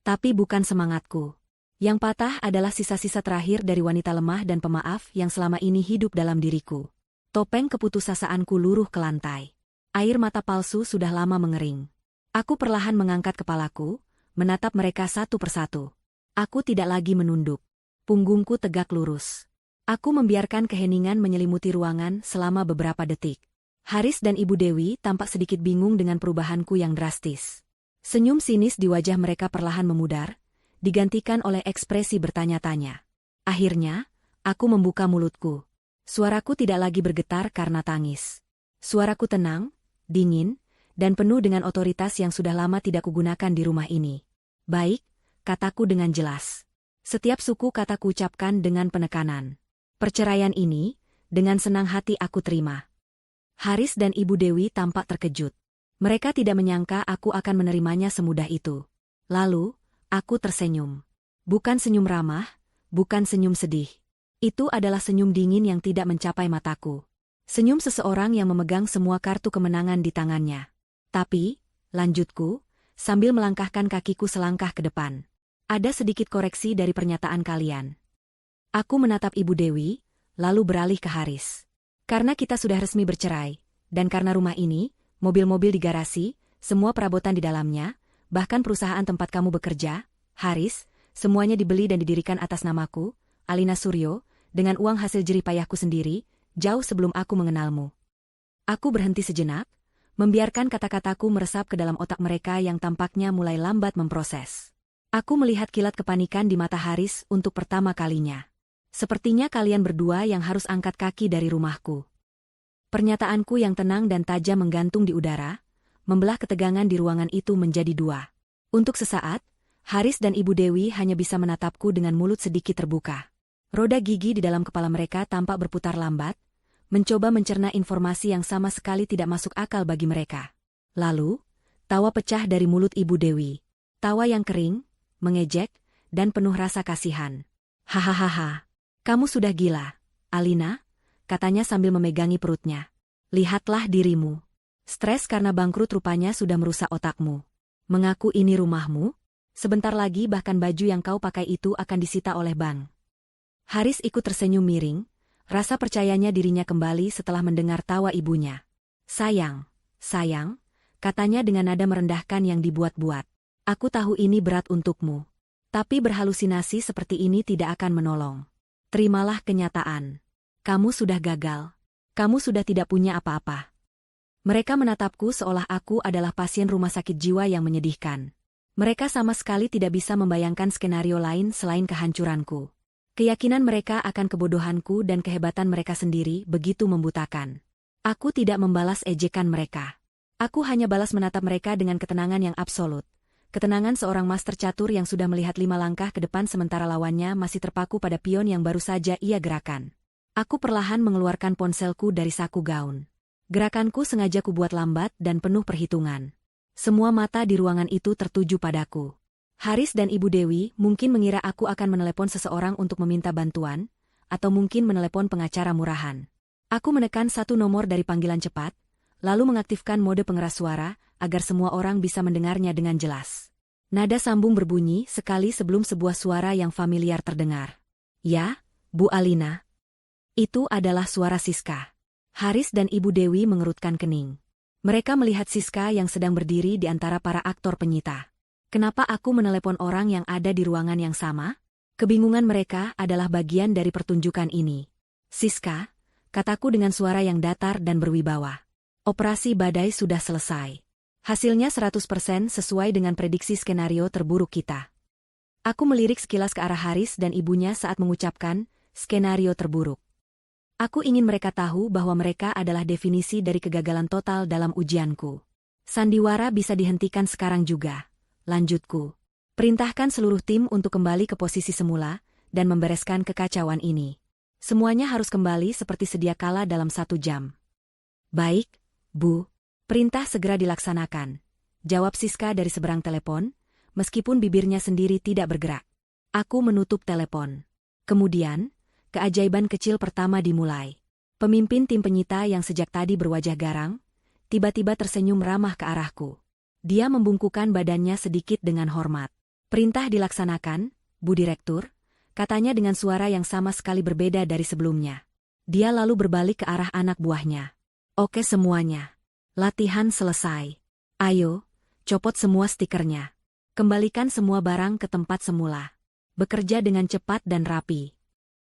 Tapi bukan semangatku. Yang patah adalah sisa-sisa terakhir dari wanita lemah dan pemaaf yang selama ini hidup dalam diriku. Topeng keputusasaanku luruh ke lantai. Air mata palsu sudah lama mengering. Aku perlahan mengangkat kepalaku, menatap mereka satu persatu. Aku tidak lagi menunduk. Punggungku tegak lurus. Aku membiarkan keheningan menyelimuti ruangan selama beberapa detik. Haris dan Ibu Dewi tampak sedikit bingung dengan perubahanku yang drastis. Senyum sinis di wajah mereka perlahan memudar, digantikan oleh ekspresi bertanya-tanya. Akhirnya, aku membuka mulutku. Suaraku tidak lagi bergetar karena tangis. Suaraku tenang, dingin, dan penuh dengan otoritas yang sudah lama tidak kugunakan di rumah ini. Baik, kataku dengan jelas. Setiap suku kata kuucapkan dengan penekanan. Perceraian ini, dengan senang hati aku terima. Haris dan Ibu Dewi tampak terkejut. Mereka tidak menyangka aku akan menerimanya semudah itu. Lalu, aku tersenyum. Bukan senyum ramah, bukan senyum sedih. Itu adalah senyum dingin yang tidak mencapai mataku. Senyum seseorang yang memegang semua kartu kemenangan di tangannya. Tapi, lanjutku, sambil melangkahkan kakiku selangkah ke depan. Ada sedikit koreksi dari pernyataan kalian. Aku menatap Ibu Dewi, lalu beralih ke Haris. Karena kita sudah resmi bercerai, dan karena rumah ini, mobil-mobil di garasi, semua perabotan di dalamnya, bahkan perusahaan tempat kamu bekerja, Haris, semuanya dibeli dan didirikan atas namaku, Alina Suryo, dengan uang hasil jerih payahku sendiri, jauh sebelum aku mengenalmu. Aku berhenti sejenak, membiarkan kata-kataku meresap ke dalam otak mereka yang tampaknya mulai lambat memproses. Aku melihat kilat kepanikan di mata Haris untuk pertama kalinya. Sepertinya kalian berdua yang harus angkat kaki dari rumahku. Pernyataanku yang tenang dan tajam menggantung di udara, membelah ketegangan di ruangan itu menjadi dua. Untuk sesaat, Haris dan Ibu Dewi hanya bisa menatapku dengan mulut sedikit terbuka. Roda gigi di dalam kepala mereka tampak berputar lambat, mencoba mencerna informasi yang sama sekali tidak masuk akal bagi mereka. Lalu, tawa pecah dari mulut Ibu Dewi. Tawa yang kering, mengejek, dan penuh rasa kasihan. Hahaha, kamu sudah gila, Alina, katanya sambil memegangi perutnya. Lihatlah dirimu. Stres karena bangkrut rupanya sudah merusak otakmu. Mengaku ini rumahmu? Sebentar lagi bahkan baju yang kau pakai itu akan disita oleh bank. Haris ikut tersenyum miring, rasa percayanya dirinya kembali setelah mendengar tawa ibunya. Sayang, katanya dengan nada merendahkan yang dibuat-buat. Aku tahu ini berat untukmu. Tapi berhalusinasi seperti ini tidak akan menolong. Terimalah kenyataan. Kamu sudah gagal. Kamu sudah tidak punya apa-apa. Mereka menatapku seolah aku adalah pasien rumah sakit jiwa yang menyedihkan. Mereka sama sekali tidak bisa membayangkan skenario lain selain kehancuranku. Keyakinan mereka akan kebodohanku dan kehebatan mereka sendiri begitu membutakan. Aku tidak membalas ejekan mereka. Aku hanya balas menatap mereka dengan ketenangan yang absolut. Ketenangan seorang master catur yang sudah melihat 5 langkah ke depan sementara lawannya masih terpaku pada pion yang baru saja ia gerakan. Aku perlahan mengeluarkan ponselku dari saku gaun. Gerakanku sengaja kubuat lambat dan penuh perhitungan. Semua mata di ruangan itu tertuju padaku. Haris dan Ibu Dewi mungkin mengira aku akan menelepon seseorang untuk meminta bantuan, atau mungkin menelepon pengacara murahan. Aku menekan satu nomor dari panggilan cepat, lalu mengaktifkan mode pengeras suara agar semua orang bisa mendengarnya dengan jelas. Nada sambung berbunyi sekali sebelum sebuah suara yang familiar terdengar. Ya, Bu Alina. Itu adalah suara Siska. Haris dan Ibu Dewi mengerutkan kening. Mereka melihat Siska yang sedang berdiri di antara para aktor penyita. Kenapa aku menelepon orang yang ada di ruangan yang sama? Kebingungan mereka adalah bagian dari pertunjukan ini. Siska, kataku dengan suara yang datar dan berwibawa. Operasi badai sudah selesai. Hasilnya 100% sesuai dengan prediksi skenario terburuk kita. Aku melirik sekilas ke arah Haris dan ibunya saat mengucapkan skenario terburuk. Aku ingin mereka tahu bahwa mereka adalah definisi dari kegagalan total dalam ujianku. Sandiwara bisa dihentikan sekarang juga. Lanjutku. Perintahkan seluruh tim untuk kembali ke posisi semula dan membereskan kekacauan ini. Semuanya harus kembali seperti sedia kala dalam 1 jam. Baik, Bu. Perintah segera dilaksanakan. Jawab Siska dari seberang telepon, meskipun bibirnya sendiri tidak bergerak. Aku menutup telepon. Kemudian, keajaiban kecil pertama dimulai. Pemimpin tim penyita yang sejak tadi berwajah garang, tiba-tiba tersenyum ramah ke arahku. Dia membungkukkan badannya sedikit dengan hormat. Perintah dilaksanakan, Bu Direktur, katanya dengan suara yang sama sekali berbeda dari sebelumnya. Dia lalu berbalik ke arah anak buahnya. Oke semuanya. Latihan selesai. Ayo, copot semua stikernya. Kembalikan semua barang ke tempat semula. Bekerja dengan cepat dan rapi.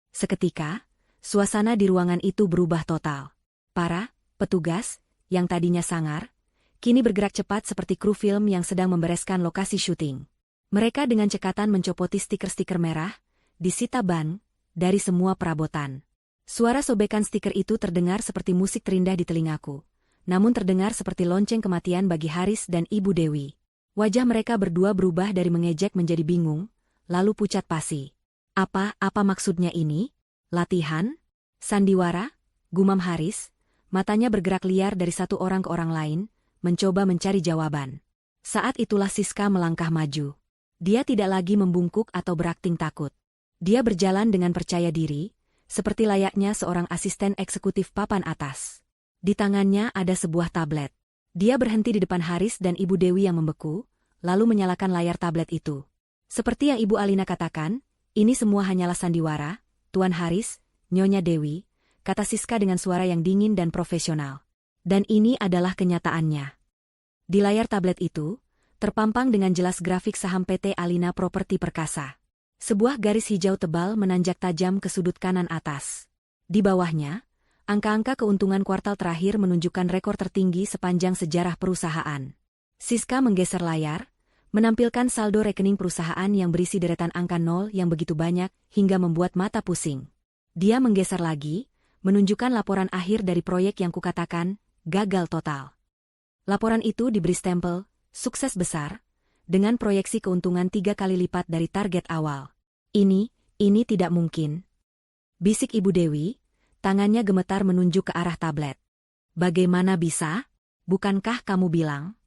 Seketika, suasana di ruangan itu berubah total. Para petugas, yang tadinya sangar, kini bergerak cepat seperti kru film yang sedang membereskan lokasi syuting. Mereka dengan cekatan mencopoti stiker-stiker merah, disita ban, dari semua perabotan. Suara sobekan stiker itu terdengar seperti musik terindah di telingaku. namun terdengar seperti lonceng kematian bagi Haris dan Ibu Dewi. Wajah mereka berdua berubah dari mengejek menjadi bingung, lalu pucat pasi. Apa maksudnya ini? Latihan? Sandiwara? Gumam Haris, matanya bergerak liar dari satu orang ke orang lain, mencoba mencari jawaban. Saat itulah Siska melangkah maju. Dia tidak lagi membungkuk atau berakting takut. Dia berjalan dengan percaya diri, seperti layaknya seorang asisten eksekutif papan atas. Di tangannya ada sebuah tablet. Dia berhenti di depan Haris dan Ibu Dewi yang membeku, lalu menyalakan layar tablet itu. Seperti yang Ibu Alina katakan, ini semua hanyalah sandiwara, Tuan Haris, Nyonya Dewi, kata Siska dengan suara yang dingin dan profesional. Dan ini adalah kenyataannya. Di layar tablet itu, terpampang dengan jelas grafik saham PT Alina Properti Perkasa. Sebuah garis hijau tebal menanjak tajam ke sudut kanan atas. Di bawahnya, angka-angka keuntungan kuartal terakhir menunjukkan rekor tertinggi sepanjang sejarah perusahaan. Siska menggeser layar, menampilkan saldo rekening perusahaan yang berisi deretan angka nol yang begitu banyak hingga membuat mata pusing. Dia menggeser lagi, menunjukkan laporan akhir dari proyek yang kukatakan, gagal total. Laporan itu diberi stempel, sukses besar, dengan proyeksi keuntungan 3 kali lipat dari target awal. Ini tidak mungkin. Bisik Ibu Dewi, tangannya gemetar menunjuk ke arah tablet. Bagaimana bisa? Bukankah kamu bilang?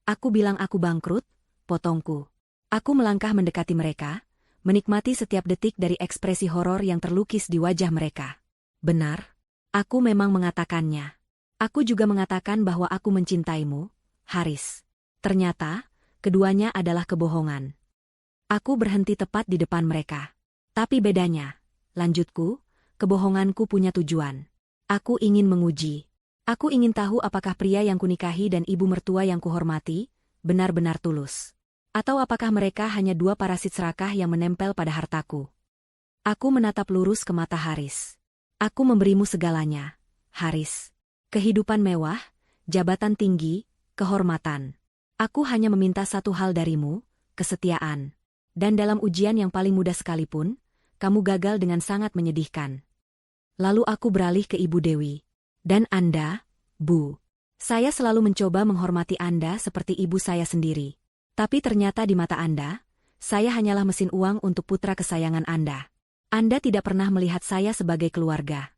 Aku bilang aku bangkrut, potongku. Aku melangkah mendekati mereka, menikmati setiap detik dari ekspresi horor yang terlukis di wajah mereka. Benar, aku memang mengatakannya. Aku juga mengatakan bahwa aku mencintaimu, Haris. Ternyata, keduanya adalah kebohongan. Aku berhenti tepat di depan mereka. Tapi bedanya, lanjutku, kebohonganku punya tujuan. Aku ingin menguji. Aku ingin tahu apakah pria yang kunikahi dan ibu mertua yang kuhormati, benar-benar tulus. Atau apakah mereka hanya dua parasit serakah yang menempel pada hartaku. Aku menatap lurus ke mata Haris. Aku memberimu segalanya, Haris. Kehidupan mewah, jabatan tinggi, kehormatan. Aku hanya meminta satu hal darimu, kesetiaan. Dan dalam ujian yang paling mudah sekalipun, kamu gagal dengan sangat menyedihkan. Lalu aku beralih ke Ibu Dewi. Dan Anda, Bu. Saya selalu mencoba menghormati Anda seperti ibu saya sendiri. Tapi ternyata di mata Anda, saya hanyalah mesin uang untuk putra kesayangan Anda. Anda tidak pernah melihat saya sebagai keluarga.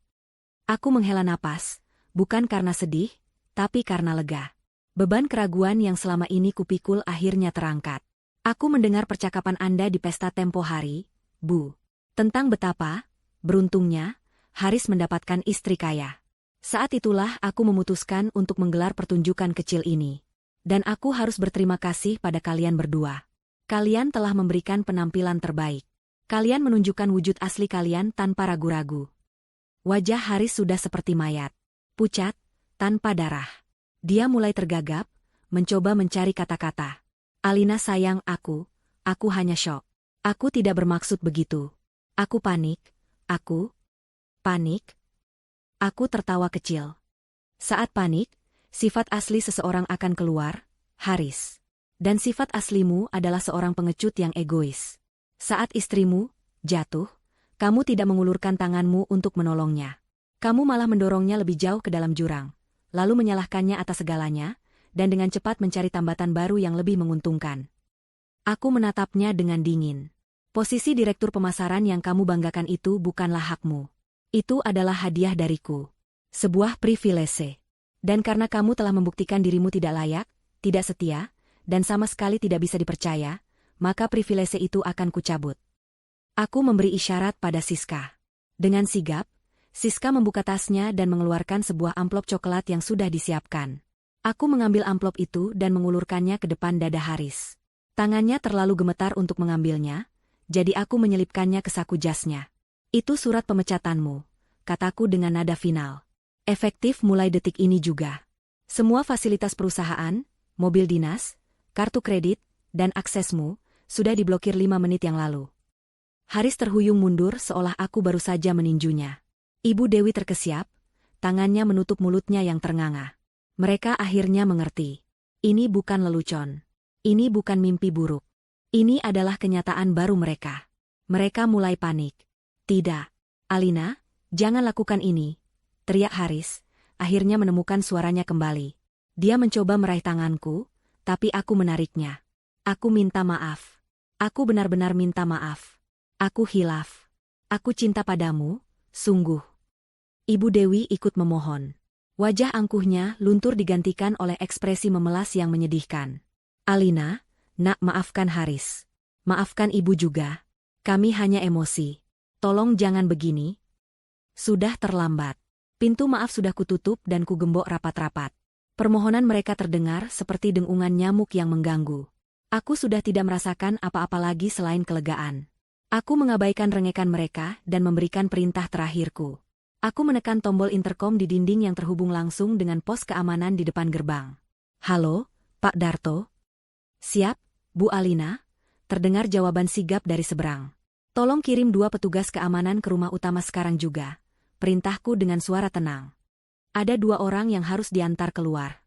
Aku menghela napas, bukan karena sedih, tapi karena lega. Beban keraguan yang selama ini kupikul akhirnya terangkat. Aku mendengar percakapan Anda di pesta tempo hari, Bu. Tentang betapa, beruntungnya, Haris mendapatkan istri kaya. Saat itulah aku memutuskan untuk menggelar pertunjukan kecil ini. Dan aku harus berterima kasih pada kalian berdua. Kalian telah memberikan penampilan terbaik. Kalian menunjukkan wujud asli kalian tanpa ragu-ragu. Wajah Haris sudah seperti mayat. Pucat, tanpa darah. Dia mulai tergagap, mencoba mencari kata-kata. Alina sayang aku hanya syok. Aku tidak bermaksud begitu. Aku panik, panik. Aku tertawa kecil. Saat panik, sifat asli seseorang akan keluar, Haris. Dan sifat aslimu adalah seorang pengecut yang egois. Saat istrimu jatuh, kamu tidak mengulurkan tanganmu untuk menolongnya. Kamu malah mendorongnya lebih jauh ke dalam jurang, lalu menyalahkannya atas segalanya, dan dengan cepat mencari tambatan baru yang lebih menguntungkan. Aku menatapnya dengan dingin. Posisi direktur pemasaran yang kamu banggakan itu bukanlah hakmu. Itu adalah hadiah dariku. Sebuah privilese. Dan karena kamu telah membuktikan dirimu tidak layak, tidak setia, dan sama sekali tidak bisa dipercaya, maka privilese itu akan kucabut. Aku memberi isyarat pada Siska. Dengan sigap, Siska membuka tasnya dan mengeluarkan sebuah amplop coklat yang sudah disiapkan. Aku mengambil amplop itu dan mengulurkannya ke depan dada Haris. Tangannya terlalu gemetar untuk mengambilnya, jadi aku menyelipkannya ke saku jasnya. Itu surat pemecatanmu, kataku dengan nada final. Efektif mulai detik ini juga. Semua fasilitas perusahaan, mobil dinas, kartu kredit, dan aksesmu, sudah diblokir 5 menit yang lalu. Haris terhuyung mundur seolah aku baru saja meninjunya. Ibu Dewi terkesiap, tangannya menutup mulutnya yang ternganga. Mereka akhirnya mengerti. Ini bukan lelucon. Ini bukan mimpi buruk. Ini adalah kenyataan baru mereka. Mereka mulai panik. Tidak. Alina, jangan lakukan ini, teriak Haris, akhirnya menemukan suaranya kembali. Dia mencoba meraih tanganku, tapi aku menariknya. Aku minta maaf. Aku benar-benar minta maaf. Aku hilaf. Aku cinta padamu, sungguh. Ibu Dewi ikut memohon. Wajah angkuhnya luntur digantikan oleh ekspresi memelas yang menyedihkan. Alina, nak, maafkan Haris. Maafkan ibu juga. Kami hanya emosi. Tolong jangan begini. Sudah terlambat. Pintu maaf sudah kututup dan kugembok rapat-rapat. Permohonan mereka terdengar seperti dengungan nyamuk yang mengganggu. Aku sudah tidak merasakan apa-apa lagi selain kelegaan. Aku mengabaikan rengekan mereka dan memberikan perintah terakhirku. Aku menekan tombol interkom di dinding yang terhubung langsung dengan pos keamanan di depan gerbang. Halo, Pak Darto? Siap, Bu Alina, terdengar jawaban sigap dari seberang. Tolong kirim 2 petugas keamanan ke rumah utama sekarang juga. Perintahku dengan suara tenang. Ada 2 orang yang harus diantar keluar.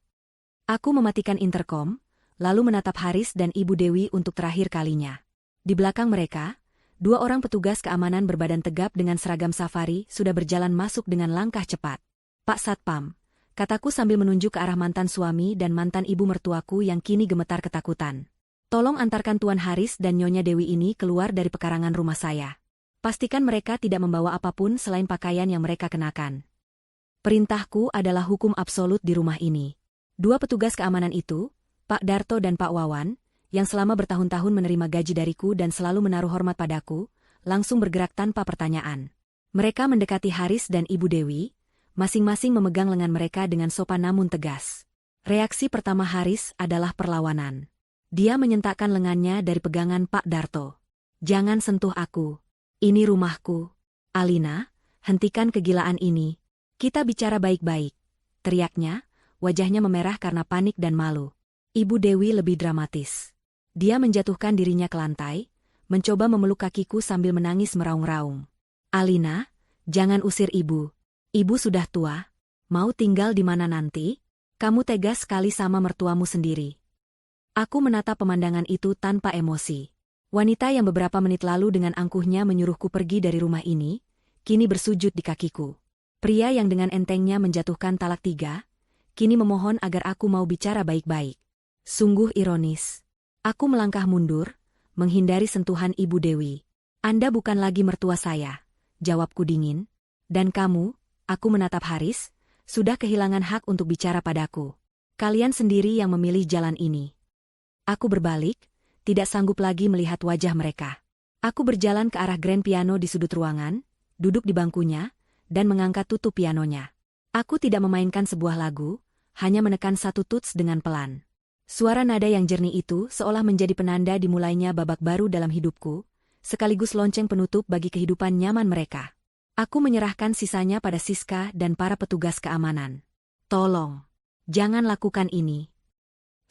Aku mematikan interkom, lalu menatap Haris dan Ibu Dewi untuk terakhir kalinya. Di belakang mereka, 2 orang petugas keamanan berbadan tegap dengan seragam safari sudah berjalan masuk dengan langkah cepat. Pak Satpam, kataku sambil menunjuk ke arah mantan suami dan mantan ibu mertuaku yang kini gemetar ketakutan. Tolong antarkan Tuan Haris dan Nyonya Dewi ini keluar dari pekarangan rumah saya. Pastikan mereka tidak membawa apapun selain pakaian yang mereka kenakan. Perintahku adalah hukum absolut di rumah ini. 2 petugas keamanan itu, Pak Darto dan Pak Wawan, yang selama bertahun-tahun menerima gaji dariku dan selalu menaruh hormat padaku, langsung bergerak tanpa pertanyaan. Mereka mendekati Haris dan Ibu Dewi, masing-masing memegang lengan mereka dengan sopan namun tegas. Reaksi pertama Haris adalah perlawanan. Dia menyentakkan lengannya dari pegangan Pak Darto. Jangan sentuh aku. Ini rumahku. Alina, hentikan kegilaan ini. Kita bicara baik-baik. Teriaknya, wajahnya memerah karena panik dan malu. Ibu Dewi lebih dramatis. Dia menjatuhkan dirinya ke lantai, mencoba memeluk kakiku sambil menangis meraung-raung. Alina, jangan usir ibu. Ibu sudah tua. Mau tinggal di mana nanti? Kamu tegas sekali sama mertuamu sendiri. Aku menatap pemandangan itu tanpa emosi. Wanita yang beberapa menit lalu dengan angkuhnya menyuruhku pergi dari rumah ini, kini bersujud di kakiku. Pria yang dengan entengnya menjatuhkan talak 3, kini memohon agar aku mau bicara baik-baik. Sungguh ironis. Aku melangkah mundur, menghindari sentuhan Ibu Dewi. Anda bukan lagi mertua saya, jawabku dingin. Dan kamu, aku menatap Haris, sudah kehilangan hak untuk bicara padaku. Kalian sendiri yang memilih jalan ini. Aku berbalik, tidak sanggup lagi melihat wajah mereka. Aku berjalan ke arah grand piano di sudut ruangan, duduk di bangkunya, dan mengangkat tutup pianonya. Aku tidak memainkan sebuah lagu, hanya menekan satu tuts dengan pelan. Suara nada yang jernih itu seolah menjadi penanda dimulainya babak baru dalam hidupku, sekaligus lonceng penutup bagi kehidupan nyaman mereka. Aku menyerahkan sisanya pada Siska dan para petugas keamanan. Tolong, jangan lakukan ini.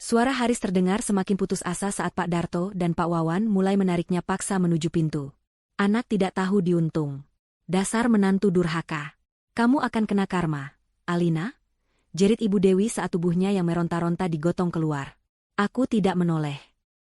Suara Haris terdengar semakin putus asa saat Pak Darto dan Pak Wawan mulai menariknya paksa menuju pintu. Anak tidak tahu diuntung. Dasar menantu durhaka. Kamu akan kena karma, Alina, jerit Ibu Dewi saat tubuhnya yang meronta-ronta digotong keluar. Aku tidak menoleh.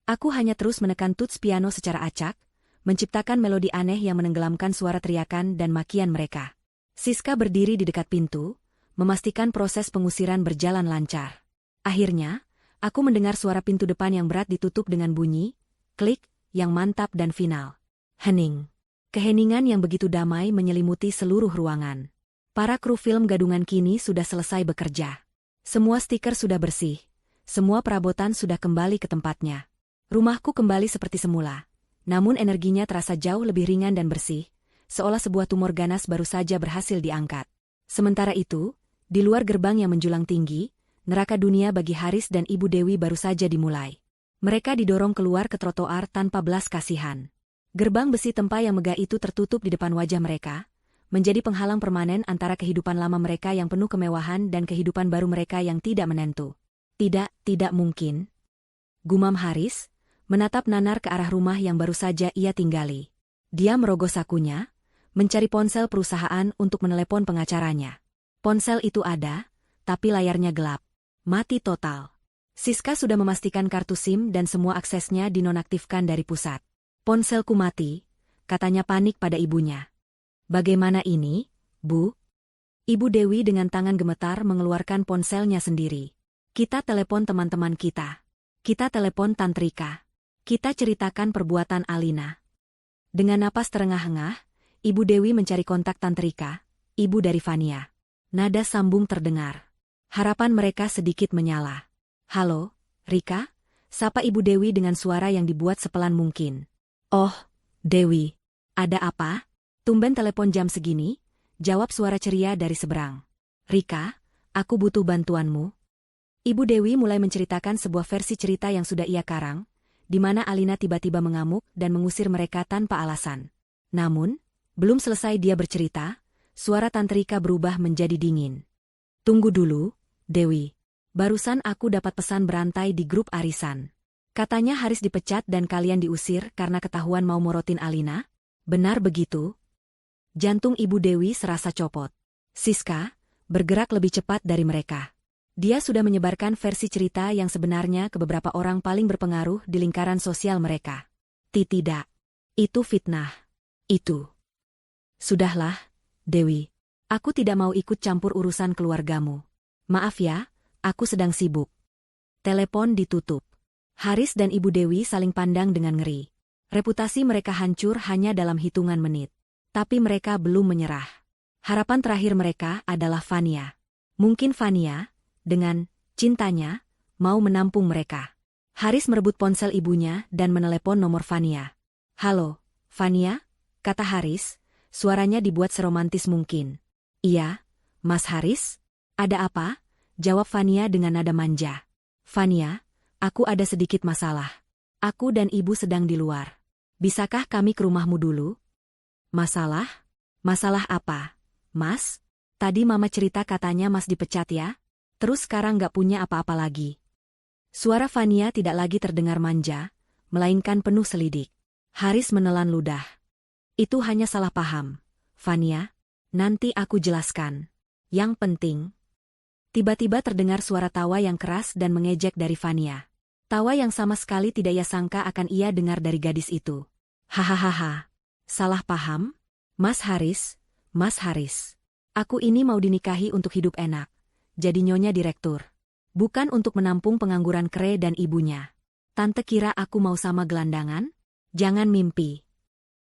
Aku hanya terus menekan tuts piano secara acak, menciptakan melodi aneh yang menenggelamkan suara teriakan dan makian mereka. Siska berdiri di dekat pintu, memastikan proses pengusiran berjalan lancar. Akhirnya, aku mendengar suara pintu depan yang berat ditutup dengan bunyi, klik, yang mantap dan final. Hening. Keheningan yang begitu damai menyelimuti seluruh ruangan. Para kru film gadungan kini sudah selesai bekerja. Semua stiker sudah bersih. Semua perabotan sudah kembali ke tempatnya. Rumahku kembali seperti semula. Namun energinya terasa jauh lebih ringan dan bersih, seolah sebuah tumor ganas baru saja berhasil diangkat. Sementara itu, di luar gerbang yang menjulang tinggi, neraka dunia bagi Haris dan Ibu Dewi baru saja dimulai. Mereka didorong keluar ke trotoar tanpa belas kasihan. Gerbang besi tempa yang megah itu tertutup di depan wajah mereka, menjadi penghalang permanen antara kehidupan lama mereka yang penuh kemewahan dan kehidupan baru mereka yang tidak menentu. Tidak mungkin. Gumam Haris, menatap nanar ke arah rumah yang baru saja ia tinggali. Dia merogoh sakunya, mencari ponsel perusahaan untuk menelepon pengacaranya. Ponsel itu ada, tapi layarnya gelap. Mati total. Siska sudah memastikan kartu SIM dan semua aksesnya dinonaktifkan dari pusat. Ponselku mati, katanya panik pada ibunya. Bagaimana ini, Bu? Ibu Dewi dengan tangan gemetar mengeluarkan ponselnya sendiri. Kita telepon teman-teman kita. Kita telepon Tantrika. Kita ceritakan perbuatan Alina. Dengan napas terengah-engah, Ibu Dewi mencari kontak Tantrika, ibu dari Fania. Nada sambung terdengar. Harapan mereka sedikit menyala. Halo, Rika? Sapa Ibu Dewi dengan suara yang dibuat sepelan mungkin. Oh, Dewi. Ada apa? Tumben telepon jam segini? Jawab suara ceria dari seberang. Rika, aku butuh bantuanmu. Ibu Dewi mulai menceritakan sebuah versi cerita yang sudah ia karang, di mana Alina tiba-tiba mengamuk dan mengusir mereka tanpa alasan. Namun, belum selesai dia bercerita, suara Tantrika berubah menjadi dingin. Tunggu dulu, Dewi. Barusan aku dapat pesan berantai di grup arisan. Katanya Haris dipecat dan kalian diusir karena ketahuan mau morotin Alina? Benar begitu? Jantung Ibu Dewi serasa copot. Siska bergerak lebih cepat dari mereka. Dia sudah menyebarkan versi cerita yang sebenarnya ke beberapa orang paling berpengaruh di lingkaran sosial mereka. Tidak. Itu fitnah. Itu. Sudahlah, Dewi. Aku tidak mau ikut campur urusan keluargamu. Maaf ya, aku sedang sibuk. Telepon ditutup. Haris dan Ibu Dewi saling pandang dengan ngeri. Reputasi mereka hancur hanya dalam hitungan menit. Tapi mereka belum menyerah. Harapan terakhir mereka adalah Fania. Mungkin Fania, dengan cintanya, mau menampung mereka. Haris merebut ponsel ibunya dan menelepon nomor Fania. Halo, Fania? Kata Haris, suaranya dibuat seromantis mungkin. Iya, Mas Haris? Ada apa? Jawab Fania dengan nada manja. Fania, aku ada sedikit masalah. Aku dan ibu sedang di luar. Bisakah kami ke rumahmu dulu? Masalah? Masalah apa, Mas? Tadi Mama cerita katanya Mas dipecat ya? Terus sekarang gak punya apa-apa lagi. Suara Fania tidak lagi terdengar manja, melainkan penuh selidik. Haris menelan ludah. Itu hanya salah paham. Fania, nanti aku jelaskan. Yang penting. Tiba-tiba terdengar suara tawa yang keras dan mengejek dari Fania. Tawa yang sama sekali tidak ia sangka akan ia dengar dari gadis itu. Hahaha. Salah paham? Mas Haris, Mas Haris. Aku ini mau dinikahi untuk hidup enak. Jadi nyonya direktur. Bukan untuk menampung pengangguran Kre dan ibunya. Tante kira aku mau sama gelandangan? Jangan mimpi.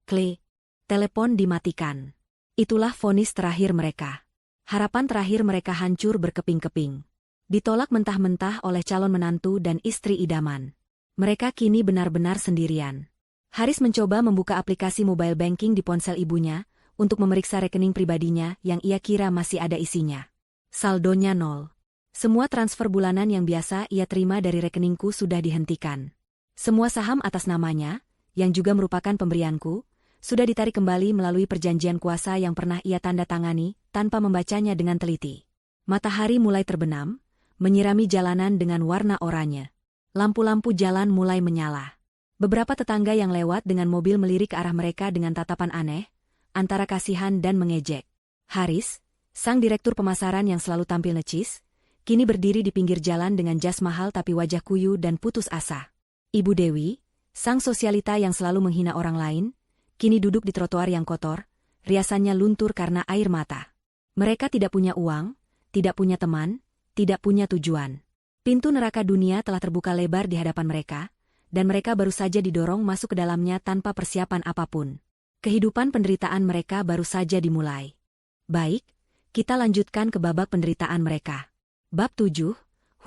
Kle. Telepon dimatikan. Itulah vonis terakhir mereka. Harapan terakhir mereka hancur berkeping-keping. Ditolak mentah-mentah oleh calon menantu dan istri idaman. Mereka kini benar-benar sendirian. Haris mencoba membuka aplikasi mobile banking di ponsel ibunya untuk memeriksa rekening pribadinya yang ia kira masih ada isinya. Saldonya 0. Semua transfer bulanan yang biasa ia terima dari rekeningku sudah dihentikan. Semua saham atas namanya, yang juga merupakan pemberianku, sudah ditarik kembali melalui perjanjian kuasa yang pernah ia tanda tangani tanpa membacanya dengan teliti. Matahari mulai terbenam, menyirami jalanan dengan warna oranye. Lampu-lampu jalan mulai menyala. Beberapa tetangga yang lewat dengan mobil melirik ke arah mereka dengan tatapan aneh, antara kasihan dan mengejek. Haris, sang direktur pemasaran yang selalu tampil necis, kini berdiri di pinggir jalan dengan jas mahal tapi wajah kuyu dan putus asa. Ibu Dewi, sang sosialita yang selalu menghina orang lain, kini duduk di trotoar yang kotor, riasannya luntur karena air mata. Mereka tidak punya uang, tidak punya teman, tidak punya tujuan. Pintu neraka dunia telah terbuka lebar di hadapan mereka, dan mereka baru saja didorong masuk ke dalamnya tanpa persiapan apapun. Kehidupan penderitaan mereka baru saja dimulai. Baik, kita lanjutkan ke babak penderitaan mereka. Bab 7,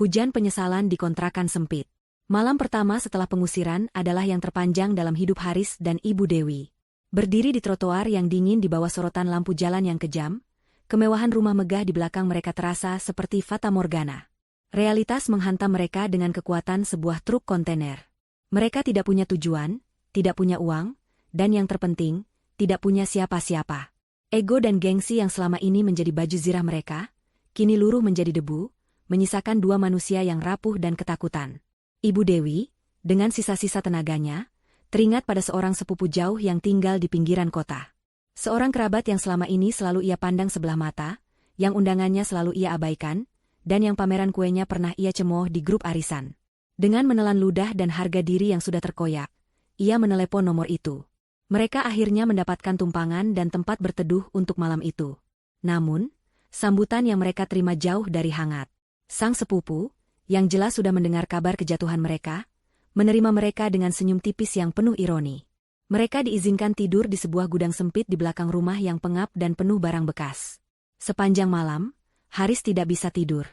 Hujan Penyesalan di Kontrakan Sempit. Malam pertama setelah pengusiran adalah yang terpanjang dalam hidup Haris dan Ibu Dewi. Berdiri di trotoar yang dingin di bawah sorotan lampu jalan yang kejam, kemewahan rumah megah di belakang mereka terasa seperti fata morgana. Realitas menghantam mereka dengan kekuatan sebuah truk kontainer. Mereka tidak punya tujuan, tidak punya uang, dan yang terpenting, tidak punya siapa-siapa. Ego dan gengsi yang selama ini menjadi baju zirah mereka, kini luruh menjadi debu, menyisakan dua manusia yang rapuh dan ketakutan. Ibu Dewi, dengan sisa-sisa tenaganya, teringat pada seorang sepupu jauh yang tinggal di pinggiran kota. Seorang kerabat yang selama ini selalu ia pandang sebelah mata, yang undangannya selalu ia abaikan, dan yang pameran kuenya pernah ia cemooh di grup arisan. Dengan menelan ludah dan harga diri yang sudah terkoyak, ia menelepon nomor itu. Mereka akhirnya mendapatkan tumpangan dan tempat berteduh untuk malam itu. Namun, sambutan yang mereka terima jauh dari hangat. Sang sepupu, yang jelas sudah mendengar kabar kejatuhan mereka, menerima mereka dengan senyum tipis yang penuh ironi. Mereka diizinkan tidur di sebuah gudang sempit di belakang rumah yang pengap dan penuh barang bekas. Sepanjang malam, Haris tidak bisa tidur.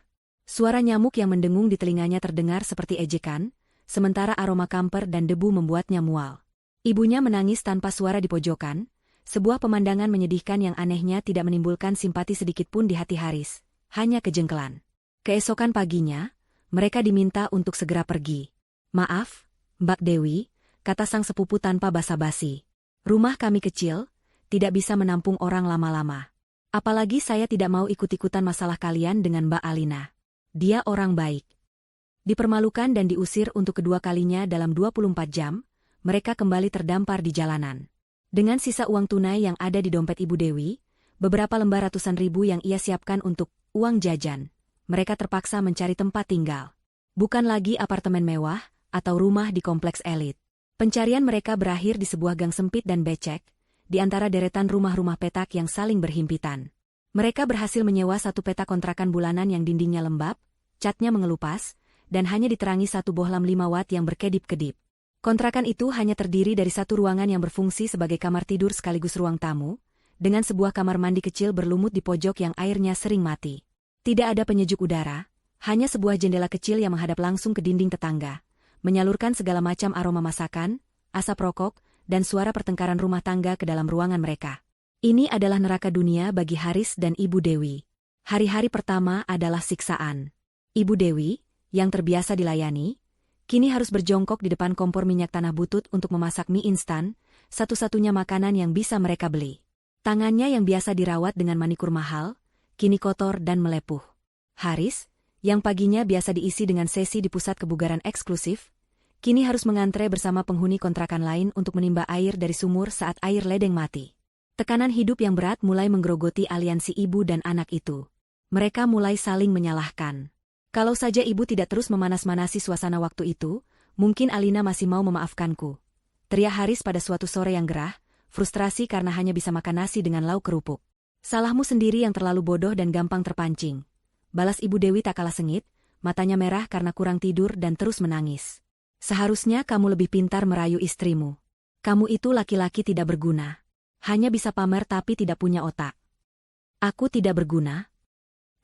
Suara nyamuk yang mendengung di telinganya terdengar seperti ejekan, sementara aroma kamper dan debu membuatnya mual. Ibunya menangis tanpa suara di pojokan, sebuah pemandangan menyedihkan yang anehnya tidak menimbulkan simpati sedikit pun di hati Haris, hanya kejengkelan. Keesokan paginya, mereka diminta untuk segera pergi. "Maaf, Mbak Dewi," kata sang sepupu tanpa basa-basi. "Rumah kami kecil, tidak bisa menampung orang lama-lama. Apalagi saya tidak mau ikut-ikutan masalah kalian dengan Mbak Alina. Dia orang baik." Dipermalukan dan diusir untuk kedua kalinya dalam 24 jam, mereka kembali terdampar di jalanan. Dengan sisa uang tunai yang ada di dompet Ibu Dewi, beberapa lembar ratusan ribu yang ia siapkan untuk uang jajan, mereka terpaksa mencari tempat tinggal. Bukan lagi apartemen mewah atau rumah di kompleks elit. Pencarian mereka berakhir di sebuah gang sempit dan becek, di antara deretan rumah-rumah petak yang saling berhimpitan. Mereka berhasil menyewa satu petak kontrakan bulanan yang dindingnya lembab, catnya mengelupas, dan hanya diterangi satu bohlam 5 watt yang berkedip-kedip. Kontrakan itu hanya terdiri dari satu ruangan yang berfungsi sebagai kamar tidur sekaligus ruang tamu, dengan sebuah kamar mandi kecil berlumut di pojok yang airnya sering mati. Tidak ada penyejuk udara, hanya sebuah jendela kecil yang menghadap langsung ke dinding tetangga, menyalurkan segala macam aroma masakan, asap rokok, dan suara pertengkaran rumah tangga ke dalam ruangan mereka. Ini adalah neraka dunia bagi Haris dan Ibu Dewi. Hari-hari pertama adalah siksaan. Ibu Dewi, yang terbiasa dilayani, kini harus berjongkok di depan kompor minyak tanah butut untuk memasak mie instan, satu-satunya makanan yang bisa mereka beli. Tangannya yang biasa dirawat dengan manikur mahal, kini kotor dan melepuh. Haris, yang paginya biasa diisi dengan sesi di pusat kebugaran eksklusif, kini harus mengantre bersama penghuni kontrakan lain untuk menimba air dari sumur saat air ledeng mati. Tekanan hidup yang berat mulai menggerogoti aliansi ibu dan anak itu. Mereka mulai saling menyalahkan. Kalau saja ibu tidak terus memanas-manasi suasana waktu itu, mungkin Alina masih mau memaafkanku. Teriak Haris pada suatu sore yang gerah, frustrasi karena hanya bisa makan nasi dengan lauk kerupuk. "Salahmu sendiri yang terlalu bodoh dan gampang terpancing," balas Ibu Dewi tak kalah sengit, matanya merah karena kurang tidur dan terus menangis. "Seharusnya kamu lebih pintar merayu istrimu. Kamu itu laki-laki tidak berguna. Hanya bisa pamer tapi tidak punya otak." "Aku tidak berguna?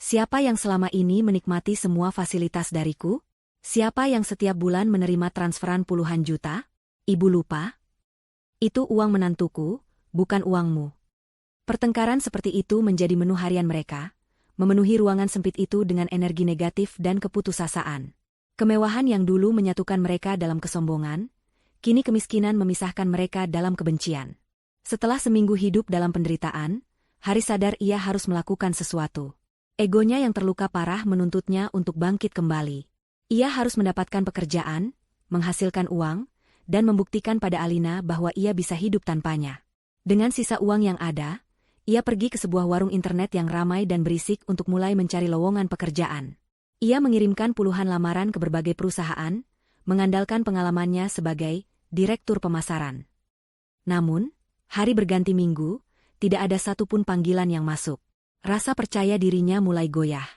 Siapa yang selama ini menikmati semua fasilitas dariku? Siapa yang setiap bulan menerima transferan puluhan juta? Ibu lupa? Itu uang menantuku, bukan uangmu." Pertengkaran seperti itu menjadi menu harian mereka, memenuhi ruangan sempit itu dengan energi negatif dan keputusasaan. Kemewahan yang dulu menyatukan mereka dalam kesombongan, kini kemiskinan memisahkan mereka dalam kebencian. Setelah seminggu hidup dalam penderitaan, Haris sadar ia harus melakukan sesuatu. Egonya yang terluka parah menuntutnya untuk bangkit kembali. Ia harus mendapatkan pekerjaan, menghasilkan uang, dan membuktikan pada Alina bahwa ia bisa hidup tanpanya. Dengan sisa uang yang ada, ia pergi ke sebuah warung internet yang ramai dan berisik untuk mulai mencari lowongan pekerjaan. Ia mengirimkan puluhan lamaran ke berbagai perusahaan, mengandalkan pengalamannya sebagai direktur pemasaran. Namun, hari berganti minggu, tidak ada satupun panggilan yang masuk. Rasa percaya dirinya mulai goyah.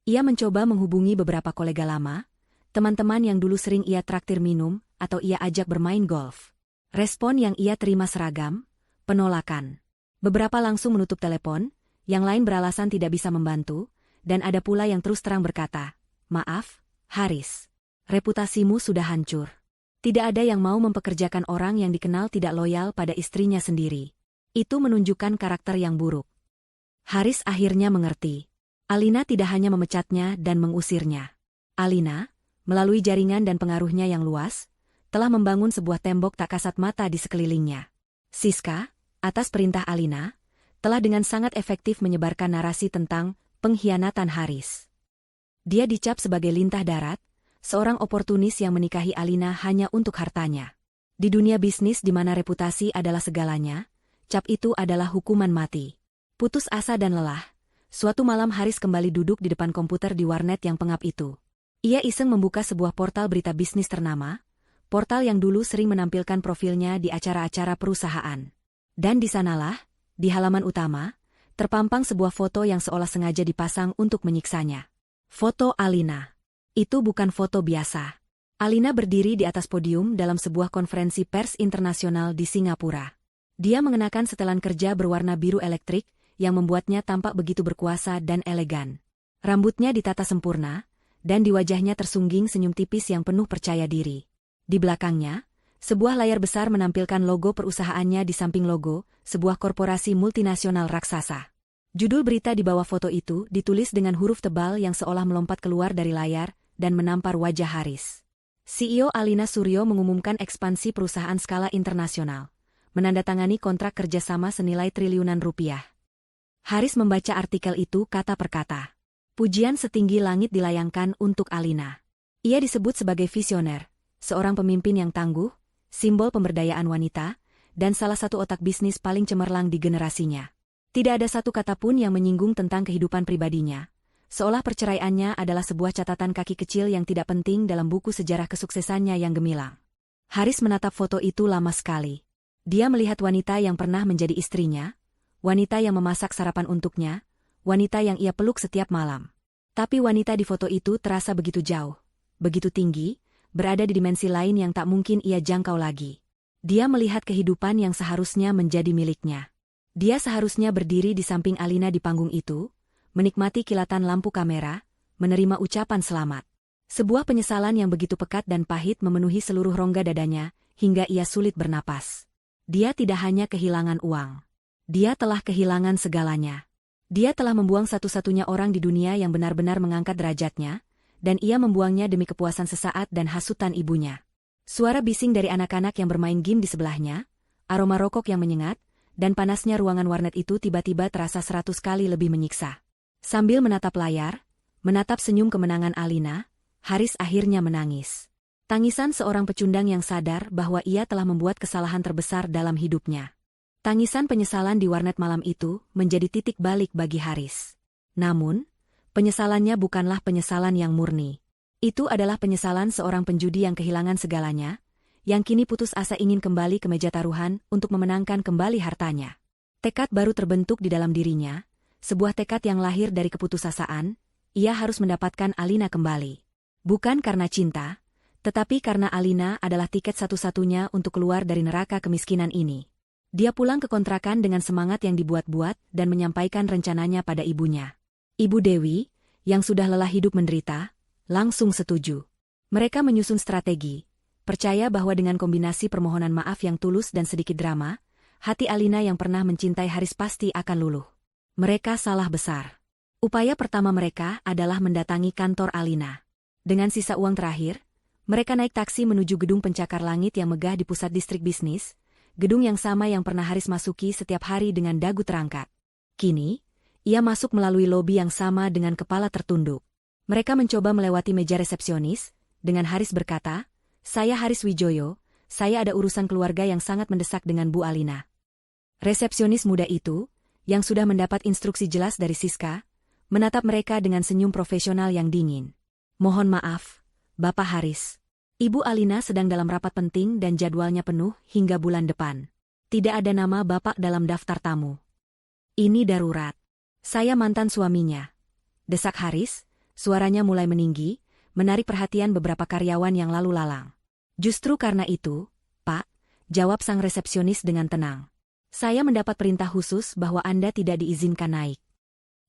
Ia mencoba menghubungi beberapa kolega lama, teman-teman yang dulu sering ia traktir minum atau ia ajak bermain golf. Respon yang ia terima seragam, penolakan. Beberapa langsung menutup telepon, yang lain beralasan tidak bisa membantu, dan ada pula yang terus terang berkata, "Maaf, Haris. Reputasimu sudah hancur. Tidak ada yang mau mempekerjakan orang yang dikenal tidak loyal pada istrinya sendiri. Itu menunjukkan karakter yang buruk." Haris akhirnya mengerti. Alina tidak hanya memecatnya dan mengusirnya. Alina, melalui jaringan dan pengaruhnya yang luas, telah membangun sebuah tembok tak kasat mata di sekelilingnya. Siska, atas perintah Alina, telah dengan sangat efektif menyebarkan narasi tentang pengkhianatan Haris. Dia dicap sebagai lintah darat, seorang oportunis yang menikahi Alina hanya untuk hartanya. Di dunia bisnis di mana reputasi adalah segalanya, cap itu adalah hukuman mati. Putus asa dan lelah, suatu malam Haris kembali duduk di depan komputer di warnet yang pengap itu. Ia iseng membuka sebuah portal berita bisnis ternama, portal yang dulu sering menampilkan profilnya di acara-acara perusahaan. Dan di sanalah, di halaman utama, Terpampang sebuah foto yang seolah sengaja dipasang untuk menyiksanya. Foto Alina. Itu bukan foto biasa. Alina berdiri di atas podium dalam sebuah konferensi pers internasional di Singapura. Dia mengenakan setelan kerja berwarna biru elektrik yang membuatnya tampak begitu berkuasa dan elegan. Rambutnya ditata sempurna, dan di wajahnya tersungging senyum tipis yang penuh percaya diri. Di belakangnya, sebuah layar besar menampilkan logo perusahaannya di samping logo, sebuah korporasi multinasional raksasa. Judul berita di bawah foto itu ditulis dengan huruf tebal yang seolah melompat keluar dari layar dan menampar wajah Haris. CEO Alina Suryo mengumumkan ekspansi perusahaan skala internasional, menandatangani kontrak kerjasama senilai triliunan rupiah. Haris membaca artikel itu kata per kata. Pujian setinggi langit dilayangkan untuk Alina. Ia disebut sebagai visioner, seorang pemimpin yang tangguh, simbol pemberdayaan wanita, dan salah satu otak bisnis paling cemerlang di generasinya. Tidak ada satu kata pun yang menyinggung tentang kehidupan pribadinya, seolah perceraiannya adalah sebuah catatan kaki kecil yang tidak penting dalam buku sejarah kesuksesannya yang gemilang. Haris menatap foto itu lama sekali. Dia melihat wanita yang pernah menjadi istrinya, wanita yang memasak sarapan untuknya, wanita yang ia peluk setiap malam. Tapi wanita di foto itu terasa begitu jauh, begitu tinggi, berada di dimensi lain yang tak mungkin ia jangkau lagi. Dia melihat kehidupan yang seharusnya menjadi miliknya. Dia seharusnya berdiri di samping Alina di panggung itu, menikmati kilatan lampu kamera, menerima ucapan selamat. Sebuah penyesalan yang begitu pekat dan pahit memenuhi seluruh rongga dadanya, hingga ia sulit bernapas. Dia tidak hanya kehilangan uang. Dia telah kehilangan segalanya. Dia telah membuang satu-satunya orang di dunia yang benar-benar mengangkat derajatnya, dan ia membuangnya demi kepuasan sesaat dan hasutan ibunya. Suara bising dari anak-anak yang bermain game di sebelahnya, aroma rokok yang menyengat, dan panasnya ruangan warnet itu tiba-tiba terasa 100 kali lebih menyiksa. Sambil menatap layar, menatap senyum kemenangan Alina, Haris akhirnya menangis. Tangisan seorang pecundang yang sadar bahwa ia telah membuat kesalahan terbesar dalam hidupnya. Tangisan penyesalan di warnet malam itu menjadi titik balik bagi Haris. Namun, penyesalannya bukanlah penyesalan yang murni. Itu adalah penyesalan seorang penjudi yang kehilangan segalanya, yang kini putus asa ingin kembali ke meja taruhan untuk memenangkan kembali hartanya. Tekad baru terbentuk di dalam dirinya, sebuah tekad yang lahir dari keputusasaan, ia harus mendapatkan Alina kembali. Bukan karena cinta, tetapi karena Alina adalah tiket satu-satunya untuk keluar dari neraka kemiskinan ini. Dia pulang ke kontrakan dengan semangat yang dibuat-buat dan menyampaikan rencananya pada ibunya. Ibu Dewi, yang sudah lelah hidup menderita, langsung setuju. Mereka menyusun strategi, percaya bahwa dengan kombinasi permohonan maaf yang tulus dan sedikit drama, hati Alina yang pernah mencintai Haris pasti akan luluh. Mereka salah besar. Upaya pertama mereka adalah mendatangi kantor Alina. Dengan sisa uang terakhir, mereka naik taksi menuju gedung pencakar langit yang megah di pusat distrik bisnis, gedung yang sama yang pernah Haris masuki setiap hari dengan dagu terangkat. Kini, ia masuk melalui lobi yang sama dengan kepala tertunduk. Mereka mencoba melewati meja resepsionis, dengan Haris berkata, "Saya Haris Wijoyo, saya ada urusan keluarga yang sangat mendesak dengan Bu Alina." Resepsionis muda itu, yang sudah mendapat instruksi jelas dari Siska, menatap mereka dengan senyum profesional yang dingin. "Mohon maaf, Bapak Haris. Ibu Alina sedang dalam rapat penting dan jadwalnya penuh hingga bulan depan. Tidak ada nama Bapak dalam daftar tamu. Ini darurat. Saya mantan suaminya." Desak Haris, suaranya mulai meninggi, menarik perhatian beberapa karyawan yang lalu lalang. "Justru karena itu, Pak," jawab sang resepsionis dengan tenang. "Saya mendapat perintah khusus bahwa Anda tidak diizinkan naik."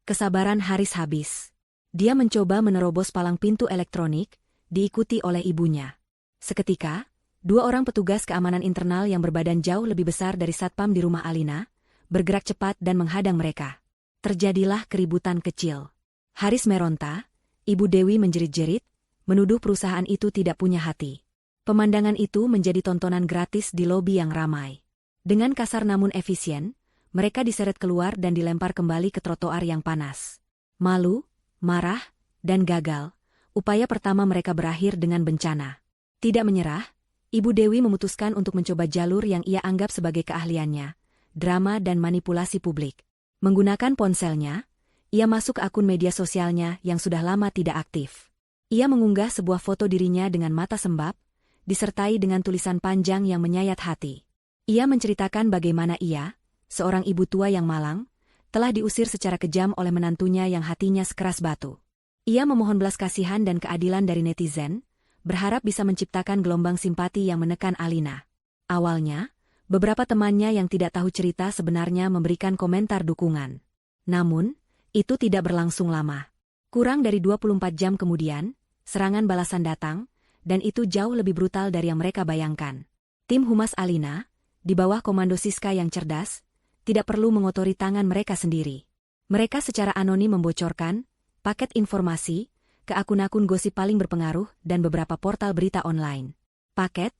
Kesabaran Haris habis. Dia mencoba menerobos palang pintu elektronik, diikuti oleh ibunya. Seketika, dua orang petugas keamanan internal yang berbadan jauh lebih besar dari satpam di rumah Alina, bergerak cepat dan menghadang mereka. Terjadilah keributan kecil. Haris meronta, Ibu Dewi menjerit-jerit, menuduh perusahaan itu tidak punya hati. Pemandangan itu menjadi tontonan gratis di lobi yang ramai. Dengan kasar namun efisien, mereka diseret keluar dan dilempar kembali ke trotoar yang panas. Malu, marah, dan gagal, upaya pertama mereka berakhir dengan bencana. Tidak menyerah, Ibu Dewi memutuskan untuk mencoba jalur yang ia anggap sebagai keahliannya, drama dan manipulasi publik. Menggunakan ponselnya, ia masuk ke akun media sosialnya yang sudah lama tidak aktif. Ia mengunggah sebuah foto dirinya dengan mata sembab, disertai dengan tulisan panjang yang menyayat hati. Ia menceritakan bagaimana ia, seorang ibu tua yang malang, telah diusir secara kejam oleh menantunya yang hatinya sekeras batu. Ia memohon belas kasihan dan keadilan dari netizen, berharap bisa menciptakan gelombang simpati yang menekan Alina. Awalnya, beberapa temannya yang tidak tahu cerita sebenarnya memberikan komentar dukungan. Namun, itu tidak berlangsung lama. Kurang dari 24 jam kemudian, serangan balasan datang, dan itu jauh lebih brutal dari yang mereka bayangkan. Tim humas Alina, di bawah komando Siska yang cerdas, tidak perlu mengotori tangan mereka sendiri. Mereka secara anonim membocorkan paket informasi ke akun-akun gosip paling berpengaruh dan beberapa portal berita online. Paket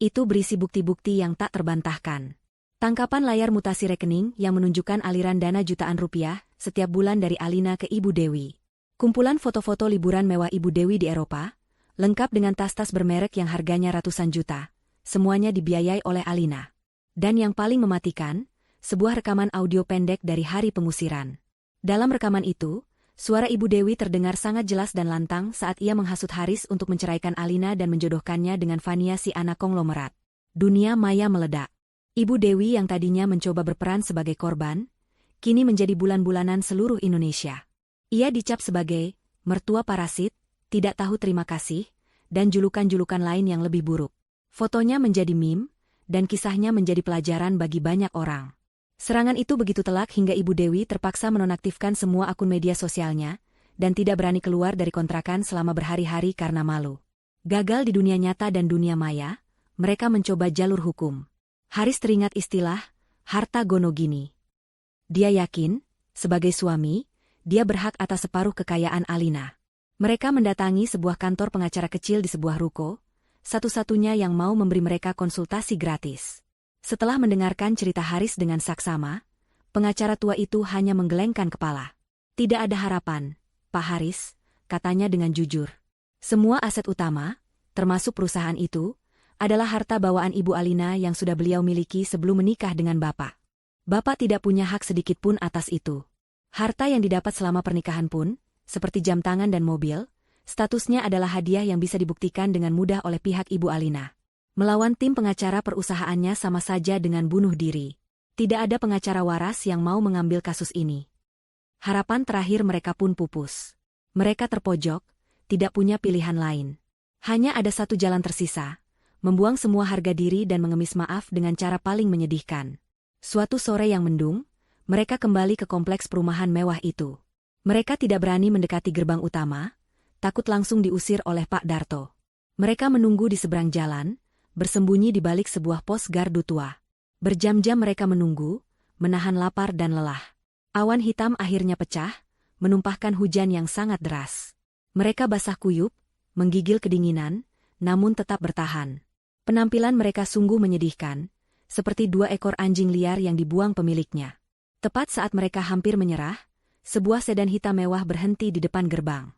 itu berisi bukti-bukti yang tak terbantahkan. Tangkapan layar mutasi rekening yang menunjukkan aliran dana jutaan rupiah setiap bulan dari Alina ke Ibu Dewi. Kumpulan foto-foto liburan mewah Ibu Dewi di Eropa, lengkap dengan tas-tas bermerek yang harganya ratusan juta, semuanya dibiayai oleh Alina. Dan yang paling mematikan, sebuah rekaman audio pendek dari hari pengusiran. Dalam rekaman itu, suara Ibu Dewi terdengar sangat jelas dan lantang saat ia menghasut Haris untuk menceraikan Alina dan menjodohkannya dengan Fania si anak konglomerat. Dunia maya meledak. Ibu Dewi yang tadinya mencoba berperan sebagai korban, kini menjadi bulan-bulanan seluruh Indonesia. Ia dicap sebagai mertua parasit, tidak tahu terima kasih, dan julukan-julukan lain yang lebih buruk. Fotonya menjadi meme, dan kisahnya menjadi pelajaran bagi banyak orang. Serangan itu begitu telak hingga Ibu Dewi terpaksa menonaktifkan semua akun media sosialnya, dan tidak berani keluar dari kontrakan selama berhari-hari karena malu. Gagal di dunia nyata dan dunia maya, mereka mencoba jalur hukum. Haris teringat istilah, harta gono gini. Dia yakin, sebagai suami, dia berhak atas separuh kekayaan Alina. Mereka mendatangi sebuah kantor pengacara kecil di sebuah ruko, satu-satunya yang mau memberi mereka konsultasi gratis. Setelah mendengarkan cerita Haris dengan saksama, pengacara tua itu hanya menggelengkan kepala. Tidak ada harapan, Pak Haris, katanya dengan jujur. Semua aset utama, termasuk perusahaan itu, adalah harta bawaan Ibu Alina yang sudah beliau miliki sebelum menikah dengan Bapak. Bapak tidak punya hak sedikit pun atas itu. Harta yang didapat selama pernikahan pun, seperti jam tangan dan mobil, statusnya adalah hadiah yang bisa dibuktikan dengan mudah oleh pihak Ibu Alina. Melawan tim pengacara perusahaannya sama saja dengan bunuh diri. Tidak ada pengacara waras yang mau mengambil kasus ini. Harapan terakhir mereka pun pupus. Mereka terpojok, tidak punya pilihan lain. Hanya ada satu jalan tersisa, membuang semua harga diri dan mengemis maaf dengan cara paling menyedihkan. Suatu sore yang mendung, mereka kembali ke kompleks perumahan mewah itu. Mereka tidak berani mendekati gerbang utama, takut langsung diusir oleh Pak Darto. Mereka menunggu di seberang jalan, bersembunyi di balik sebuah pos gardu tua. Berjam-jam mereka menunggu, menahan lapar dan lelah. Awan hitam akhirnya pecah, menumpahkan hujan yang sangat deras. Mereka basah kuyup, menggigil kedinginan, namun tetap bertahan. Penampilan mereka sungguh menyedihkan, seperti dua ekor anjing liar yang dibuang pemiliknya. Tepat saat mereka hampir menyerah, sebuah sedan hitam mewah berhenti di depan gerbang.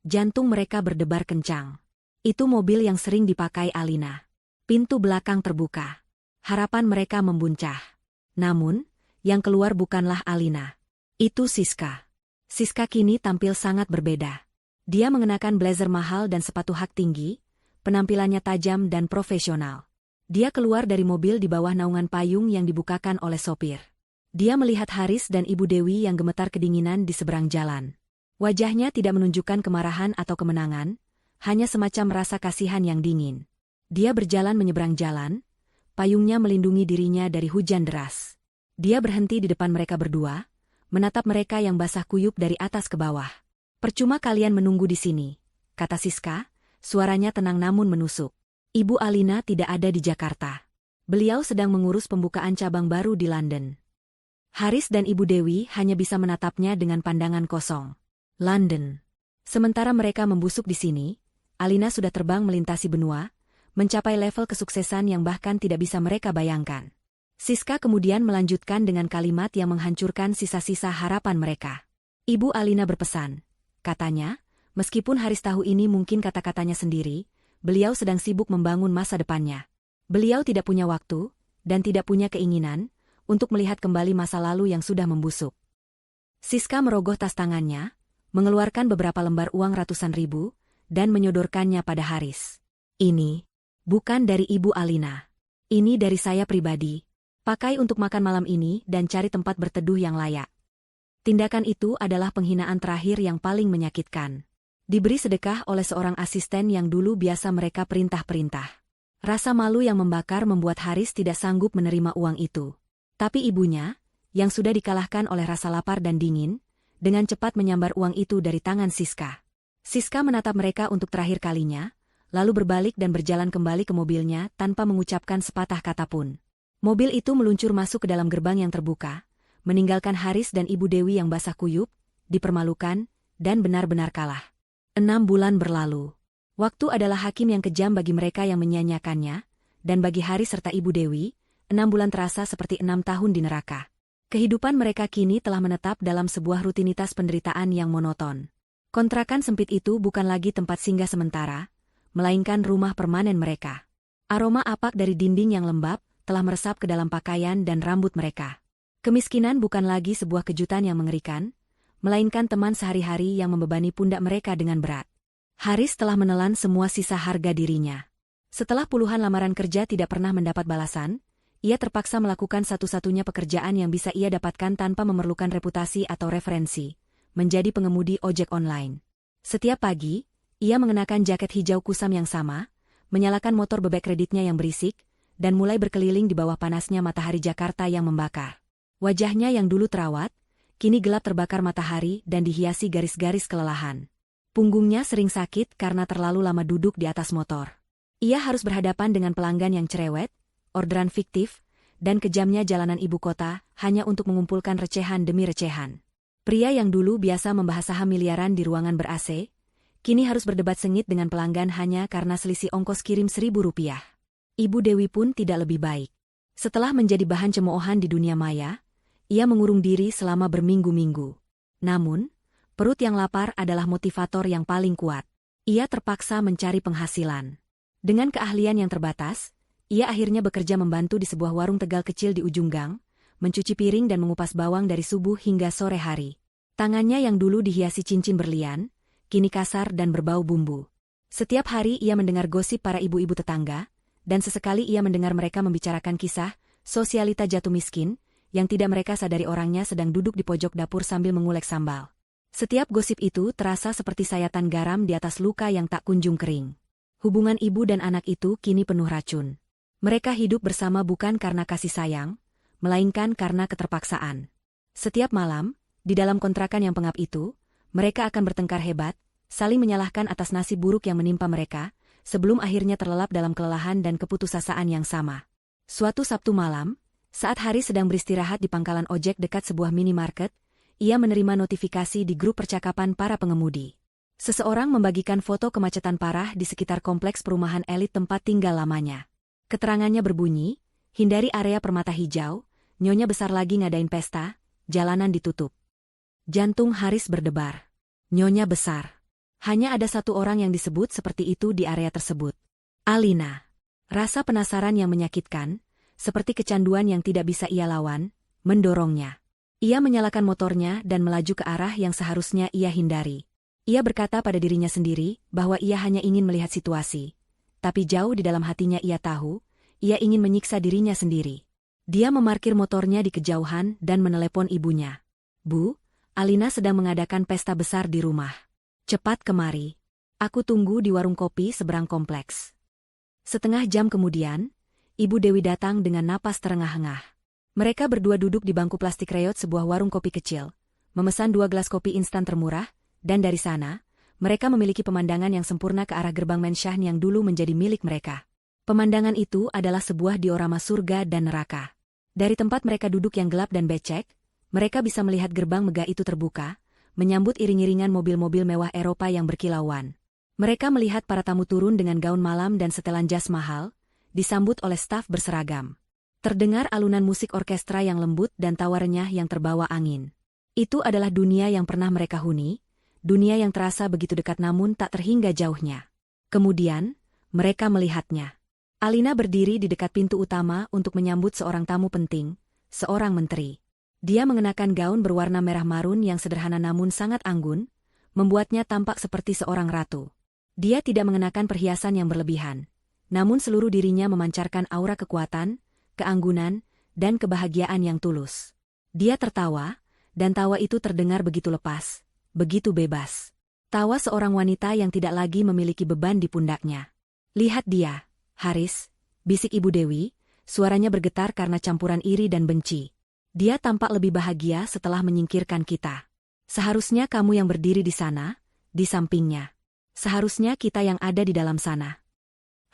Jantung mereka berdebar kencang. Itu mobil yang sering dipakai Alina. Pintu belakang terbuka. Harapan mereka membuncah. Namun, yang keluar bukanlah Alina. Itu Siska. Siska kini tampil sangat berbeda. Dia mengenakan blazer mahal dan sepatu hak tinggi, penampilannya tajam dan profesional. Dia keluar dari mobil di bawah naungan payung yang dibukakan oleh sopir. Dia melihat Haris dan Ibu Dewi yang gemetar kedinginan di seberang jalan. Wajahnya tidak menunjukkan kemarahan atau kemenangan, hanya semacam rasa kasihan yang dingin. Dia berjalan menyeberang jalan, payungnya melindungi dirinya dari hujan deras. Dia berhenti di depan mereka berdua, menatap mereka yang basah kuyup dari atas ke bawah. "Percuma kalian menunggu di sini," kata Siska. Suaranya tenang namun menusuk. Ibu Alina tidak ada di Jakarta. Beliau sedang mengurus pembukaan cabang baru di London. Haris dan Ibu Dewi hanya bisa menatapnya dengan pandangan kosong. London. Sementara mereka membusuk di sini, Alina sudah terbang melintasi benua, mencapai level kesuksesan yang bahkan tidak bisa mereka bayangkan. Siska kemudian melanjutkan dengan kalimat yang menghancurkan sisa-sisa harapan mereka. Ibu Alina berpesan, katanya, meskipun Haris tahu ini mungkin kata-katanya sendiri, beliau sedang sibuk membangun masa depannya. Beliau tidak punya waktu, dan tidak punya keinginan, untuk melihat kembali masa lalu yang sudah membusuk. Siska merogoh tas tangannya, mengeluarkan beberapa lembar uang ratusan ribu, dan menyodorkannya pada Haris. "Ini bukan dari Ibu Alina. Ini dari saya pribadi. Pakai untuk makan malam ini dan cari tempat berteduh yang layak." Tindakan itu adalah penghinaan terakhir yang paling menyakitkan. Diberi sedekah oleh seorang asisten yang dulu biasa mereka perintah-perintah. Rasa malu yang membakar membuat Haris tidak sanggup menerima uang itu. Tapi ibunya, yang sudah dikalahkan oleh rasa lapar dan dingin, dengan cepat menyambar uang itu dari tangan Siska. Siska menatap mereka untuk terakhir kalinya, lalu berbalik dan berjalan kembali ke mobilnya tanpa mengucapkan sepatah kata pun. Mobil itu meluncur masuk ke dalam gerbang yang terbuka, meninggalkan Haris dan Ibu Dewi yang basah kuyup, dipermalukan, dan benar-benar kalah. 6 bulan berlalu. Waktu adalah hakim yang kejam bagi mereka yang menyia-nyiakannya, dan bagi Haris serta Ibu Dewi, 6 bulan terasa seperti 6 tahun di neraka. Kehidupan mereka kini telah menetap dalam sebuah rutinitas penderitaan yang monoton. Kontrakan sempit itu bukan lagi tempat singgah sementara, melainkan rumah permanen mereka. Aroma apak dari dinding yang lembab telah meresap ke dalam pakaian dan rambut mereka. Kemiskinan bukan lagi sebuah kejutan yang mengerikan, melainkan teman sehari-hari yang membebani pundak mereka dengan berat. Haris telah menelan semua sisa harga dirinya. Setelah puluhan lamaran kerja tidak pernah mendapat balasan, ia terpaksa melakukan satu-satunya pekerjaan yang bisa ia dapatkan tanpa memerlukan reputasi atau referensi, menjadi pengemudi ojek online. Setiap pagi, ia mengenakan jaket hijau kusam yang sama, menyalakan motor bebek kreditnya yang berisik, dan mulai berkeliling di bawah panasnya matahari Jakarta yang membakar. Wajahnya yang dulu terawat, kini gelap terbakar matahari dan dihiasi garis-garis kelelahan. Punggungnya sering sakit karena terlalu lama duduk di atas motor. Ia harus berhadapan dengan pelanggan yang cerewet, orderan fiktif, dan kejamnya jalanan ibu kota hanya untuk mengumpulkan recehan demi recehan. Pria yang dulu biasa membahas saham miliaran di ruangan ber-AC, kini harus berdebat sengit dengan pelanggan hanya karena selisih ongkos kirim Rp1.000. Ibu Dewi pun tidak lebih baik. Setelah menjadi bahan cemoohan di dunia maya, ia mengurung diri selama berminggu-minggu. Namun, perut yang lapar adalah motivator yang paling kuat. Ia terpaksa mencari penghasilan. Dengan keahlian yang terbatas, ia akhirnya bekerja membantu di sebuah warung Tegal kecil di ujung gang, mencuci piring dan mengupas bawang dari subuh hingga sore hari. Tangannya yang dulu dihiasi cincin berlian, kini kasar dan berbau bumbu. Setiap hari ia mendengar gosip para ibu-ibu tetangga, dan sesekali ia mendengar mereka membicarakan kisah sosialita jatuh miskin, yang tidak mereka sadari orangnya sedang duduk di pojok dapur sambil mengulek sambal. Setiap gosip itu terasa seperti sayatan garam di atas luka yang tak kunjung kering. Hubungan ibu dan anak itu kini penuh racun. Mereka hidup bersama bukan karena kasih sayang, melainkan karena keterpaksaan. Setiap malam, di dalam kontrakan yang pengap itu, mereka akan bertengkar hebat, saling menyalahkan atas nasib buruk yang menimpa mereka, sebelum akhirnya terlelap dalam kelelahan dan keputusasaan yang sama. Suatu Sabtu malam, saat Haris sedang beristirahat di pangkalan ojek dekat sebuah minimarket, ia menerima notifikasi di grup percakapan para pengemudi. Seseorang membagikan foto kemacetan parah di sekitar kompleks perumahan elit tempat tinggal lamanya. Keterangannya berbunyi, hindari area permata hijau, nyonya besar lagi ngadain pesta, jalanan ditutup. Jantung Haris berdebar. Nyonya besar. Hanya ada satu orang yang disebut seperti itu di area tersebut. Alina. Rasa penasaran yang menyakitkan, seperti kecanduan yang tidak bisa ia lawan, mendorongnya. Ia menyalakan motornya dan melaju ke arah yang seharusnya ia hindari. Ia berkata pada dirinya sendiri bahwa ia hanya ingin melihat situasi. Tapi jauh di dalam hatinya ia tahu, ia ingin menyiksa dirinya sendiri. Dia memarkir motornya di kejauhan dan menelepon ibunya. Bu, Alina sedang mengadakan pesta besar di rumah. Cepat kemari. Aku tunggu di warung kopi seberang kompleks. Setengah jam kemudian, Ibu Dewi datang dengan napas terengah-engah. Mereka berdua duduk di bangku plastik reot sebuah warung kopi kecil, memesan 2 gelas kopi instan termurah, dan dari sana, mereka memiliki pemandangan yang sempurna ke arah gerbang Menshan yang dulu menjadi milik mereka. Pemandangan itu adalah sebuah diorama surga dan neraka. Dari tempat mereka duduk yang gelap dan becek, mereka bisa melihat gerbang megah itu terbuka, menyambut iring-iringan mobil-mobil mewah Eropa yang berkilauan. Mereka melihat para tamu turun dengan gaun malam dan setelan jas mahal, disambut oleh staf berseragam. Terdengar alunan musik orkestra yang lembut dan tawa renyah yang terbawa angin. Itu adalah dunia yang pernah mereka huni, dunia yang terasa begitu dekat namun tak terhingga jauhnya. Kemudian, mereka melihatnya. Alina berdiri di dekat pintu utama untuk menyambut seorang tamu penting, seorang menteri. Dia mengenakan gaun berwarna merah marun yang sederhana namun sangat anggun, membuatnya tampak seperti seorang ratu. Dia tidak mengenakan perhiasan yang berlebihan, namun seluruh dirinya memancarkan aura kekuatan, keanggunan, dan kebahagiaan yang tulus. Dia tertawa, dan tawa itu terdengar begitu lepas, begitu bebas. Tawa seorang wanita yang tidak lagi memiliki beban di pundaknya. "Lihat dia, Haris," bisik Ibu Dewi, suaranya bergetar karena campuran iri dan benci. "Dia tampak lebih bahagia setelah menyingkirkan kita. Seharusnya kamu yang berdiri di sana, di sampingnya. Seharusnya kita yang ada di dalam sana."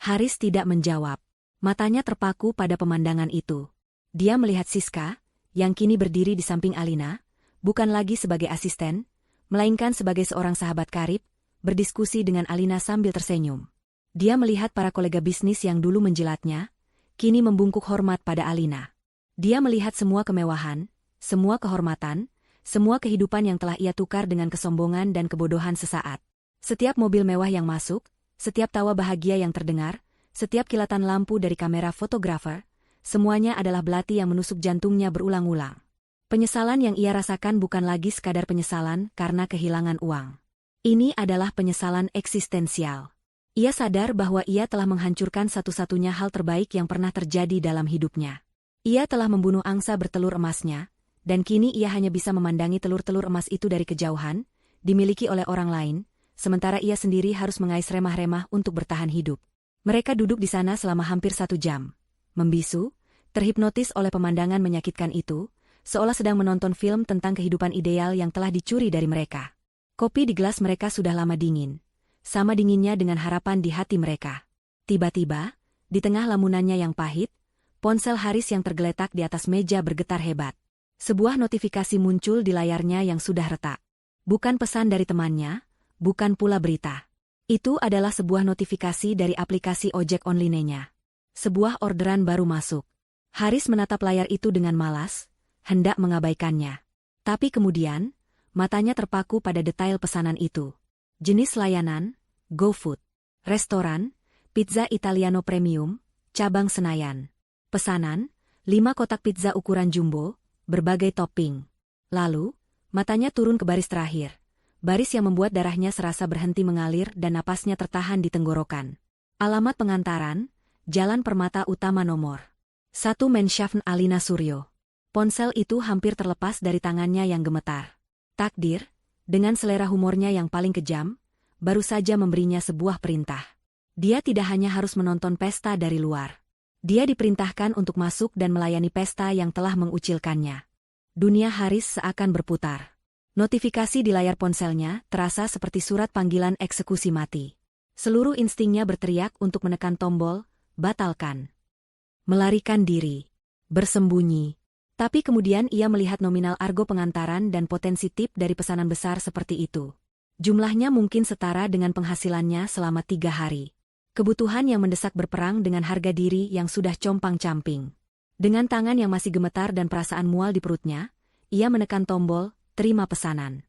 Haris tidak menjawab. Matanya terpaku pada pemandangan itu. Dia melihat Siska, yang kini berdiri di samping Alina, bukan lagi sebagai asisten, melainkan sebagai seorang sahabat karib, berdiskusi dengan Alina sambil tersenyum. Dia melihat para kolega bisnis yang dulu menjilatnya, kini membungkuk hormat pada Alina. Dia melihat semua kemewahan, semua kehormatan, semua kehidupan yang telah ia tukar dengan kesombongan dan kebodohan sesaat. Setiap mobil mewah yang masuk, setiap tawa bahagia yang terdengar, setiap kilatan lampu dari kamera fotografer, semuanya adalah belati yang menusuk jantungnya berulang-ulang. Penyesalan yang ia rasakan bukan lagi sekadar penyesalan karena kehilangan uang. Ini adalah penyesalan eksistensial. Ia sadar bahwa ia telah menghancurkan satu-satunya hal terbaik yang pernah terjadi dalam hidupnya. Ia telah membunuh angsa bertelur emasnya, dan kini ia hanya bisa memandangi telur-telur emas itu dari kejauhan, dimiliki oleh orang lain, sementara ia sendiri harus mengais remah-remah untuk bertahan hidup. Mereka duduk di sana selama hampir 1 jam. Membisu, terhipnotis oleh pemandangan menyakitkan itu, seolah sedang menonton film tentang kehidupan ideal yang telah dicuri dari mereka. Kopi di gelas mereka sudah lama dingin. Sama dinginnya dengan harapan di hati mereka. Tiba-tiba, di tengah lamunannya yang pahit, ponsel Haris yang tergeletak di atas meja bergetar hebat. Sebuah notifikasi muncul di layarnya yang sudah retak. Bukan pesan dari temannya, bukan pula berita. Itu adalah sebuah notifikasi dari aplikasi ojek online-nya. Sebuah orderan baru masuk. Haris menatap layar itu dengan malas, hendak mengabaikannya. Tapi kemudian, matanya terpaku pada detail pesanan itu. Jenis layanan, GoFood. Restoran, pizza Italiano Premium, cabang Senayan. Pesanan, 5 kotak pizza ukuran jumbo, berbagai topping. Lalu, matanya turun ke baris terakhir. Baris yang membuat darahnya serasa berhenti mengalir dan napasnya tertahan di tenggorokan. Alamat pengantaran, Jalan Permata Utama nomor 1 Menshavn Alina Suryo. Ponsel itu hampir terlepas dari tangannya yang gemetar. Takdir, dengan selera humornya yang paling kejam, baru saja memberinya sebuah perintah. Dia tidak hanya harus menonton pesta dari luar. Dia diperintahkan untuk masuk dan melayani pesta yang telah mengucilkannya. Dunia Haris seakan berputar. Notifikasi di layar ponselnya terasa seperti surat panggilan eksekusi mati. Seluruh instingnya berteriak untuk menekan tombol, batalkan. Melarikan diri. Bersembunyi. Tapi kemudian ia melihat nominal argo pengantaran dan potensi tip dari pesanan besar seperti itu. Jumlahnya mungkin setara dengan penghasilannya selama 3 hari. Kebutuhan yang mendesak berperang dengan harga diri yang sudah compang-camping. Dengan tangan yang masih gemetar dan perasaan mual di perutnya, ia menekan tombol, terima pesanan.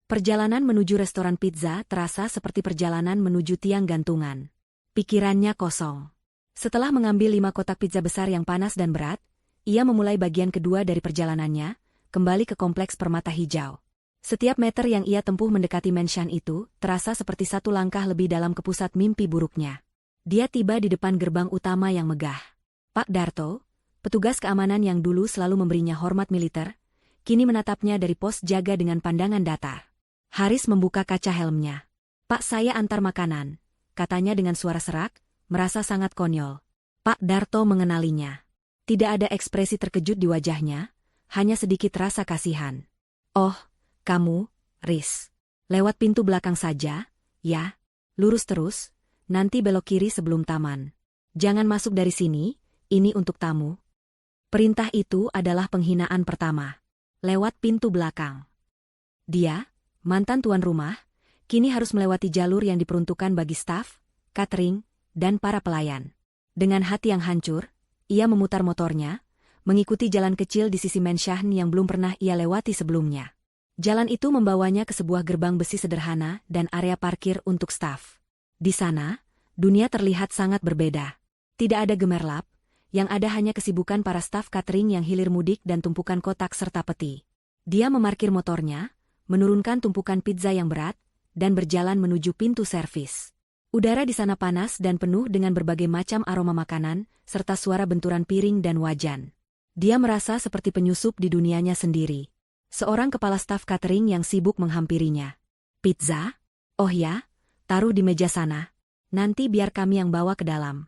Perjalanan menuju restoran pizza terasa seperti perjalanan menuju tiang gantungan. Pikirannya kosong. Setelah mengambil 5 kotak pizza besar yang panas dan berat, ia memulai bagian kedua dari perjalanannya, kembali ke kompleks Permata Hijau. Setiap meter yang ia tempuh mendekati Menshavn itu, terasa seperti 1 langkah lebih dalam ke pusat mimpi buruknya. Dia tiba di depan gerbang utama yang megah. Pak Darto, petugas keamanan yang dulu selalu memberinya hormat militer, kini menatapnya dari pos jaga dengan pandangan datar. Haris membuka kaca helmnya. "Pak, saya antar makanan," katanya dengan suara serak, merasa sangat konyol. Pak Darto mengenalinya. Tidak ada ekspresi terkejut di wajahnya, hanya sedikit rasa kasihan. "Oh, kamu, Riz. Lewat pintu belakang saja, ya. Lurus terus, nanti belok kiri sebelum taman. Jangan masuk dari sini, ini untuk tamu." Perintah itu adalah penghinaan pertama. Lewat pintu belakang. Dia, mantan tuan rumah, kini harus melewati jalur yang diperuntukkan bagi staf, catering, dan para pelayan. Dengan hati yang hancur, ia memutar motornya, mengikuti jalan kecil di sisi Menshavn yang belum pernah ia lewati sebelumnya. Jalan itu membawanya ke sebuah gerbang besi sederhana dan area parkir untuk staf. Di sana, dunia terlihat sangat berbeda. Tidak ada gemerlap, yang ada hanya kesibukan para staf catering yang hilir mudik dan tumpukan kotak serta peti. Dia memarkir motornya, menurunkan tumpukan pizza yang berat, dan berjalan menuju pintu servis. Udara di sana panas dan penuh dengan berbagai macam aroma makanan, serta suara benturan piring dan wajan. Dia merasa seperti penyusup di dunianya sendiri. Seorang kepala staf catering yang sibuk menghampirinya. Pizza? Oh ya, taruh di meja sana. Nanti biar kami yang bawa ke dalam.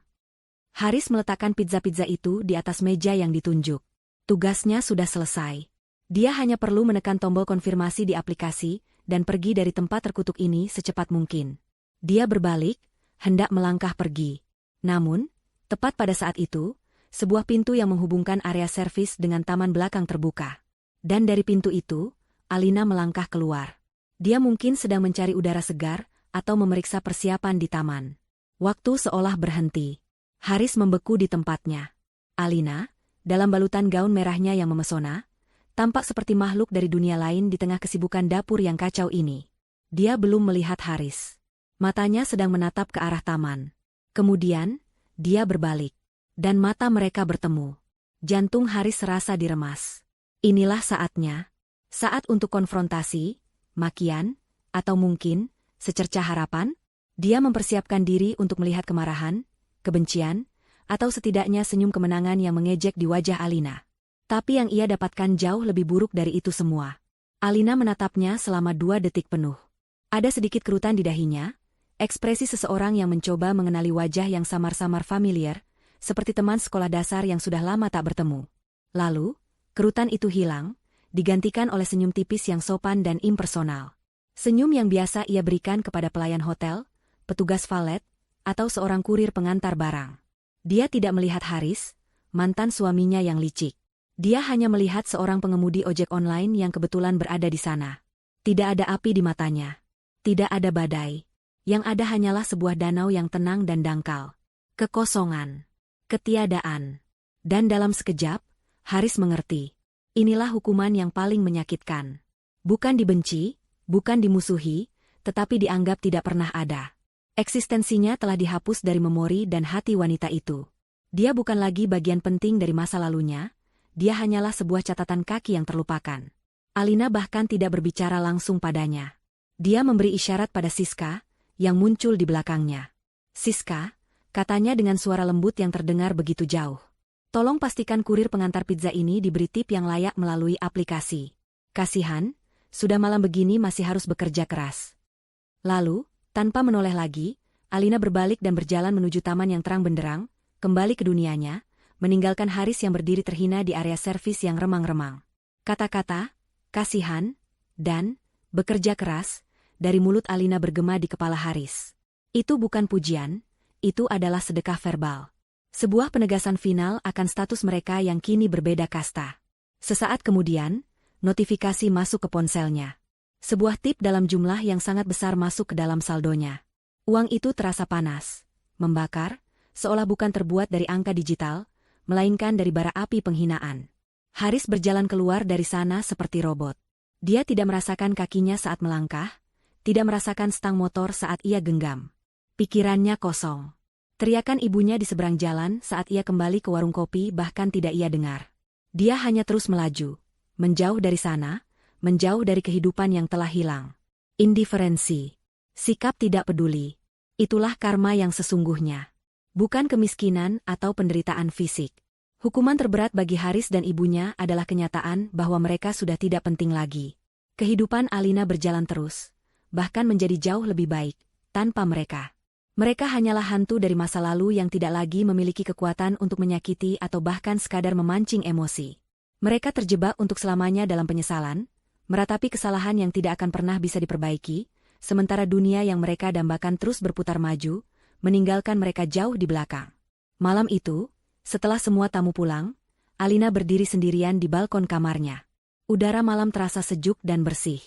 Haris meletakkan pizza-pizza itu di atas meja yang ditunjuk. Tugasnya sudah selesai. Dia hanya perlu menekan tombol konfirmasi di aplikasi dan pergi dari tempat terkutuk ini secepat mungkin. Dia berbalik, hendak melangkah pergi. Namun, tepat pada saat itu, sebuah pintu yang menghubungkan area servis dengan taman belakang terbuka. Dan dari pintu itu, Alina melangkah keluar. Dia mungkin sedang mencari udara segar atau memeriksa persiapan di taman. Waktu seolah berhenti. Haris membeku di tempatnya. Alina, dalam balutan gaun merahnya yang memesona, tampak seperti makhluk dari dunia lain di tengah kesibukan dapur yang kacau ini. Dia belum melihat Haris. Matanya sedang menatap ke arah taman. Kemudian, dia berbalik. Dan mata mereka bertemu. Jantung Haris serasa diremas. Inilah saatnya. Saat untuk konfrontasi, makian, atau mungkin, secercah harapan. Dia mempersiapkan diri untuk melihat kemarahan, kebencian, atau setidaknya senyum kemenangan yang mengejek di wajah Alina. Tapi yang ia dapatkan jauh lebih buruk dari itu semua. Alina menatapnya selama 2 detik penuh. Ada sedikit kerutan di dahinya, ekspresi seseorang yang mencoba mengenali wajah yang samar-samar familiar, seperti teman sekolah dasar yang sudah lama tak bertemu. Lalu, kerutan itu hilang, digantikan oleh senyum tipis yang sopan dan impersonal. Senyum yang biasa ia berikan kepada pelayan hotel, petugas valet, atau seorang kurir pengantar barang. Dia tidak melihat Haris, mantan suaminya yang licik. Dia hanya melihat seorang pengemudi ojek online yang kebetulan berada di sana. Tidak ada api di matanya. Tidak ada badai. Yang ada hanyalah sebuah danau yang tenang dan dangkal. Kekosongan. Ketiadaan. Dan dalam sekejap, Haris mengerti. Inilah hukuman yang paling menyakitkan. Bukan dibenci, bukan dimusuhi, tetapi dianggap tidak pernah ada. Eksistensinya telah dihapus dari memori dan hati wanita itu. Dia bukan lagi bagian penting dari masa lalunya, dia hanyalah sebuah catatan kaki yang terlupakan. Alina bahkan tidak berbicara langsung padanya. Dia memberi isyarat pada Siska, yang muncul di belakangnya. Siska, katanya dengan suara lembut yang terdengar begitu jauh. Tolong pastikan kurir pengantar pizza ini diberi tip yang layak melalui aplikasi. Kasihan, sudah malam begini masih harus bekerja keras. Lalu, tanpa menoleh lagi, Alina berbalik dan berjalan menuju taman yang terang benderang, kembali ke dunianya, meninggalkan Haris yang berdiri terhina di area servis yang remang-remang. Kata-kata, kasihan, dan bekerja keras, dari mulut Alina bergema di kepala Haris. Itu bukan pujian, itu adalah sedekah verbal. Sebuah penegasan final akan status mereka yang kini berbeda kasta. Sesaat kemudian, notifikasi masuk ke ponselnya. Sebuah tip dalam jumlah yang sangat besar masuk ke dalam saldonya. Uang itu terasa panas, membakar, seolah bukan terbuat dari angka digital, melainkan dari bara api penghinaan. Haris berjalan keluar dari sana seperti robot. Dia tidak merasakan kakinya saat melangkah, tidak merasakan stang motor saat ia genggam. Pikirannya kosong. Teriakan ibunya di seberang jalan saat ia kembali ke warung kopi bahkan tidak ia dengar. Dia hanya terus melaju, menjauh dari sana, menjauh dari kehidupan yang telah hilang. Indiferensi. Sikap tidak peduli. Itulah karma yang sesungguhnya. Bukan kemiskinan atau penderitaan fisik. Hukuman terberat bagi Haris dan ibunya adalah kenyataan bahwa mereka sudah tidak penting lagi. Kehidupan Alina berjalan terus, bahkan menjadi jauh lebih baik, tanpa mereka. Mereka hanyalah hantu dari masa lalu yang tidak lagi memiliki kekuatan untuk menyakiti atau bahkan sekadar memancing emosi. Mereka terjebak untuk selamanya dalam penyesalan, meratapi kesalahan yang tidak akan pernah bisa diperbaiki, sementara dunia yang mereka dambakan terus berputar maju, meninggalkan mereka jauh di belakang. Malam itu, setelah semua tamu pulang, Alina berdiri sendirian di balkon kamarnya. Udara malam terasa sejuk dan bersih.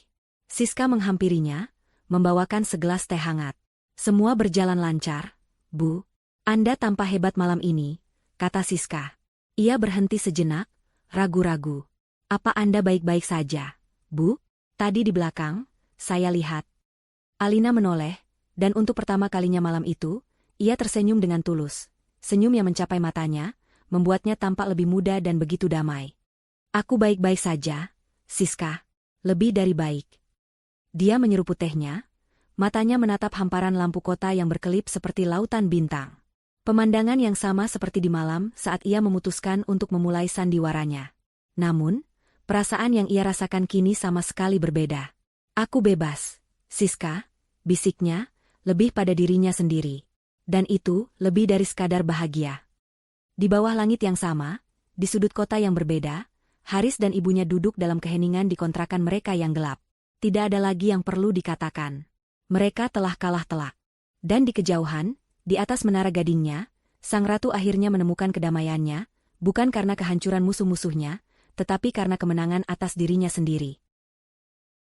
Siska menghampirinya, membawakan segelas teh hangat. Semua berjalan lancar, Bu. Anda tampak hebat malam ini, kata Siska. Ia berhenti sejenak, ragu-ragu. Apa Anda baik-baik saja, Bu? Tadi di belakang, saya lihat. Alina menoleh, dan untuk pertama kalinya malam itu, ia tersenyum dengan tulus. Senyum yang mencapai matanya, membuatnya tampak lebih muda dan begitu damai. Aku baik-baik saja, Siska. Lebih dari baik. Dia menyeruput tehnya, matanya menatap hamparan lampu kota yang berkelip seperti lautan bintang. Pemandangan yang sama seperti di malam saat ia memutuskan untuk memulai sandiwaranya. Namun, Perasaan yang ia rasakan kini sama sekali berbeda. Aku bebas, Siska, bisiknya, lebih pada dirinya sendiri. Dan itu, lebih dari sekadar bahagia. Di bawah langit yang sama, di sudut kota yang berbeda, Haris dan ibunya duduk dalam keheningan di kontrakan mereka yang gelap. Tidak ada lagi yang perlu dikatakan. Mereka telah kalah telak. Dan di kejauhan, di atas menara gadingnya, sang ratu akhirnya menemukan kedamaiannya, bukan karena kehancuran musuh-musuhnya, tetapi karena kemenangan atas dirinya sendiri.